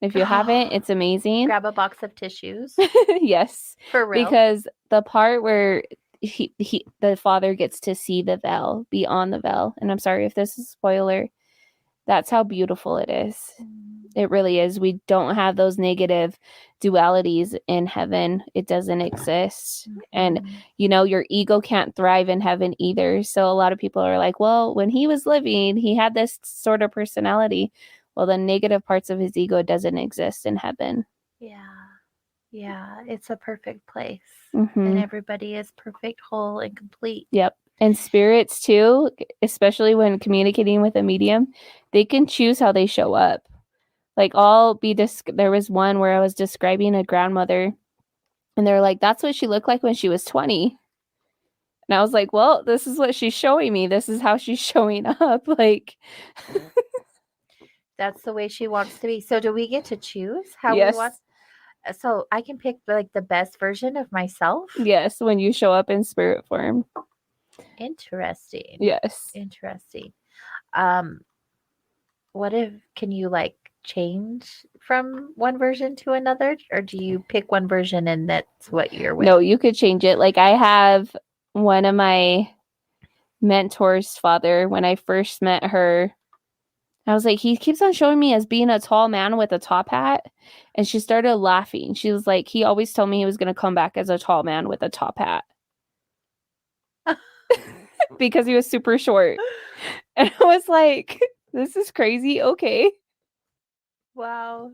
If you haven't, it's amazing. Grab a box of tissues. Yes. For real. Because the part where the father gets to see the veil, beyond the veil, and I'm sorry if this is a spoiler, that's how beautiful it is. It really is. We don't have those negative dualities in heaven. It doesn't exist. And, you know, your ego can't thrive in heaven either. So a lot of people are like, well, when he was living, he had this sort of personality. Well, the negative parts of his ego doesn't exist in heaven. Yeah. Yeah. It's a perfect place. Mm-hmm. And everybody is perfect, whole, and complete. Yep. And spirits too, especially when communicating with a medium, they can choose how they show up. Like there was one where I was describing a grandmother and they're like, that's what she looked like when she was 20. And I was like, well, this is what she's showing me. This is how she's showing up. Like, that's the way she wants to be. So do we get to choose how yes. we want? So I can pick like the best version of myself? Yes, when you show up in spirit form. Interesting. Yes. Interesting. What if, can you like change from one version to another, or do you pick one version and that's what you're with? No, you could change it. Like, I have one of my mentor's father, when I first met her, I was like, he keeps on showing me as being a tall man with a top hat. And she started laughing. She was like, he always told me he was going to come back as a tall man with a top hat. Because he was super short. And I was like, this is crazy. Okay. Wow.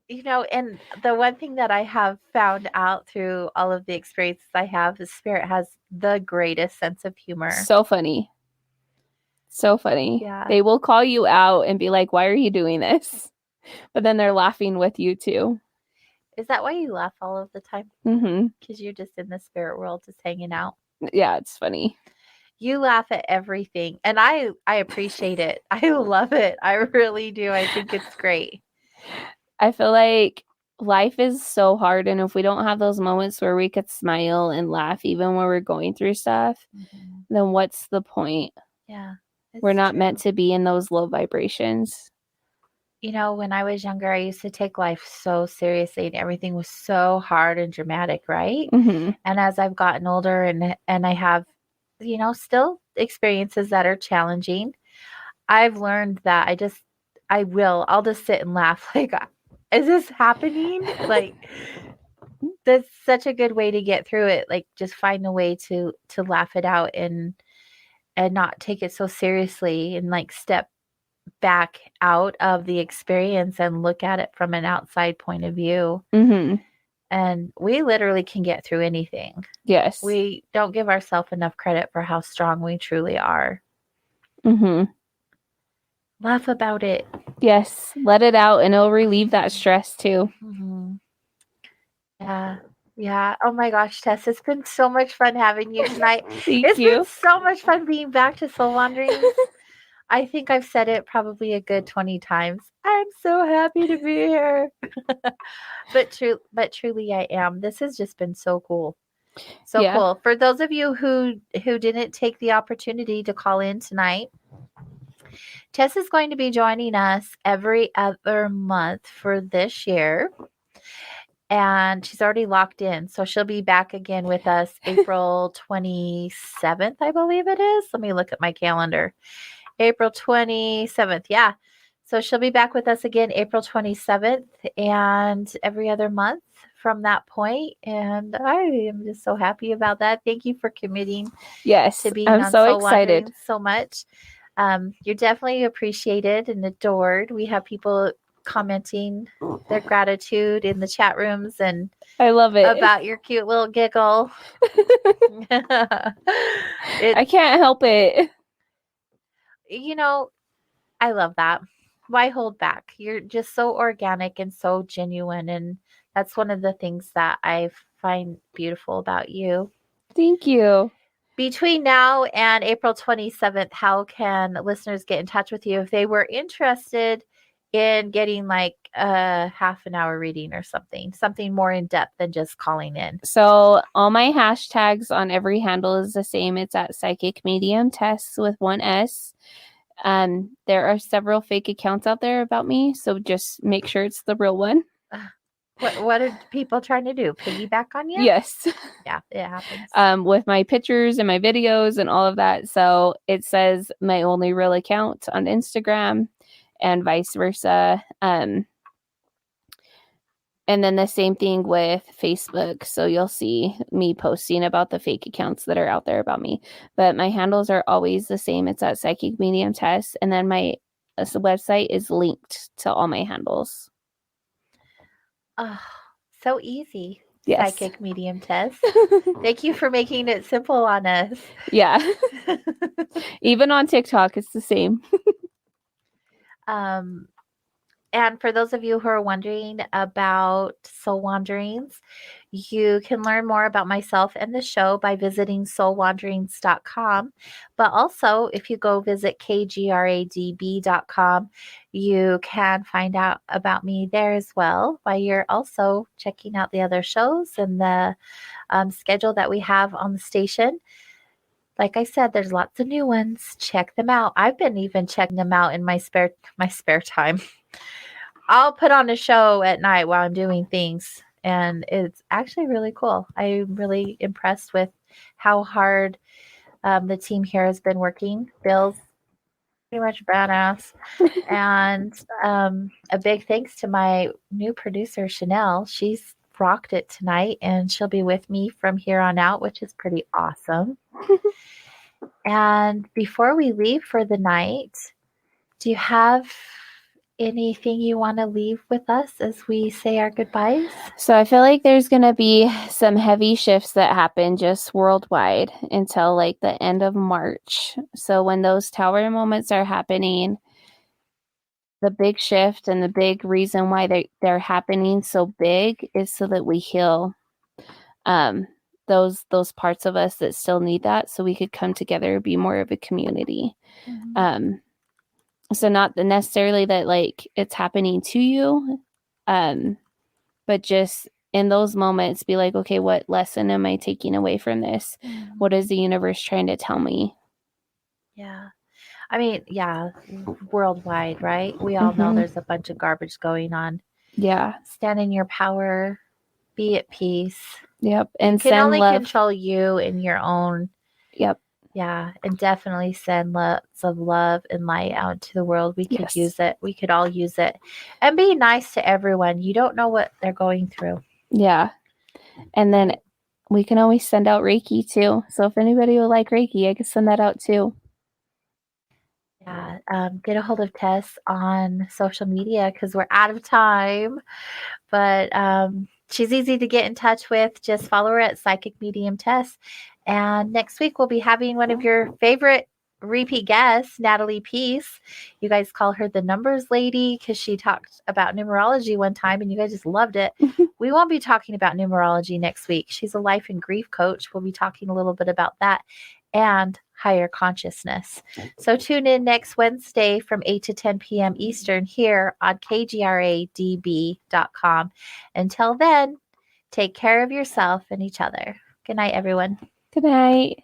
You know, and the one thing that I have found out through all of the experiences I have is Spirit has the greatest sense of humor. So funny. So funny. Yeah. They will call you out and be like, why are you doing this? But then they're laughing with you too. Is that why you laugh all of the time? Mm-hmm. Because you're just in the spirit world, just hanging out. Yeah, it's funny. You laugh at everything, and I appreciate it. I love it. I really do. I think it's great. I feel like life is so hard, and if we don't have those moments where we could smile and laugh even when we're going through stuff, then what's the point? Yeah. We're not meant to be in those low vibrations. You know, when I was younger, I used to take life so seriously and everything was so hard and dramatic, right? Mm-hmm. And as I've gotten older and I have, you know, still experiences that are challenging, I've learned that I'll just sit and laugh like, is this happening? Like, that's such a good way to get through it. Like, just find a way to laugh it out and not take it so seriously, and like step back out of the experience and look at it from an outside point of view. Mm-hmm. And we literally can get through anything. Yes. We don't give ourselves enough credit for how strong we truly are. Mm-hmm. Laugh about it. Yes. Let it out and it'll relieve that stress too. Mm-hmm. Yeah. Yeah. Oh my gosh, Tess, it's been so much fun having you tonight. It's been so much fun being back to Soul Wanderings. I think I've said it probably a good 20 times. I'm so happy to be here. but truly I am. This has just been so cool. So cool. For those of you who didn't take the opportunity to call in tonight, Tess is going to be joining us every other month for this year. And she's already locked in. So she'll be back again with us April 27th, I believe it is. Let me look at my calendar. April 27th. Yeah. So she'll be back with us again April 27th and every other month from that point. And I am just so happy about that. Thank you for committing to being I'm on so Soul excited Wandering so much. You're definitely appreciated and adored. We have people commenting their gratitude in the chat rooms, and I love it about your cute little giggle. I can't help it. You know, I love that. Why hold back? You're just so organic and so genuine, and that's one of the things that I find beautiful about you. Thank you. Between now and April 27th, how can listeners get in touch with you if they were interested in getting like a half an hour reading or something more in depth than just calling in? So all my hashtags on every handle is the same. It's at Psychic Medium Tess with one S. There are several fake accounts out there about me, so just make sure it's the real one. What are people trying to do? Piggyback on you? Yes. Yeah, it happens. With my pictures and my videos and all of that. So it says my only real account on Instagram and vice versa. And then the same thing with Facebook. So you'll see me posting about the fake accounts that are out there about me. But my handles are always the same. It's at Psychic Medium Tess. And then my website is linked to all my handles. Oh, so easy. Yes. Psychic Medium Tess. Thank you for making it simple on us. Yeah. Even on TikTok, it's the same. And for those of you who are wondering about Soul Wanderings, you can learn more about myself and the show by visiting soulwanderings.com. But also, if you go visit kgradb.com, you can find out about me there as well, while you're also checking out the other shows and the schedule that we have on the station. Like I said, there's lots of new ones. Check them out. I've been even checking them out in my spare time. I'll put on a show at night while I'm doing things, and it's actually really cool. I'm really impressed with how hard the team here has been working. Bill's pretty much badass. And a big thanks to my new producer, Chanel. She's rocked it tonight, and she'll be with me from here on out, which is pretty awesome. And before we leave for the night, do you have anything you want to leave with us as we say our goodbyes? So I feel like there's going to be some heavy shifts that happen just worldwide until like the end of March. So when those tower moments are happening, the big shift and the big reason why they're happening so big is so that we heal those parts of us that still need that, so we could come together, be more of a community. So not necessarily that like it's happening to you, but just in those moments be like, okay, what lesson am I taking away from this? What is the universe trying to tell me? Yeah. I mean, yeah, worldwide, right? We all know there's a bunch of garbage going on. Yeah. Stand in your power, be at peace. Yep. And you can only love. Control you in your own. Yep. Yeah. And definitely send lots of love and light out to the world. We could use it. We could all use it. And be nice to everyone. You don't know what they're going through. Yeah. And then we can always send out Reiki too. So if anybody would like Reiki, I could send that out too. Yeah, get a hold of Tess on social media because we're out of time. But she's easy to get in touch with. Just follow her at Psychic Medium Tess. And next week we'll be having one of your favorite repeat guests, Natalie Peace. You guys call her the numbers lady because she talked about numerology one time and you guys just loved it. We won't be talking about numerology next week. She's a life and grief coach. We'll be talking a little bit about that and higher consciousness. So tune in next Wednesday from 8 to 10 p.m. Eastern here on kgradb.com. Until then, take care of yourself and each other. Good night, everyone. Good night.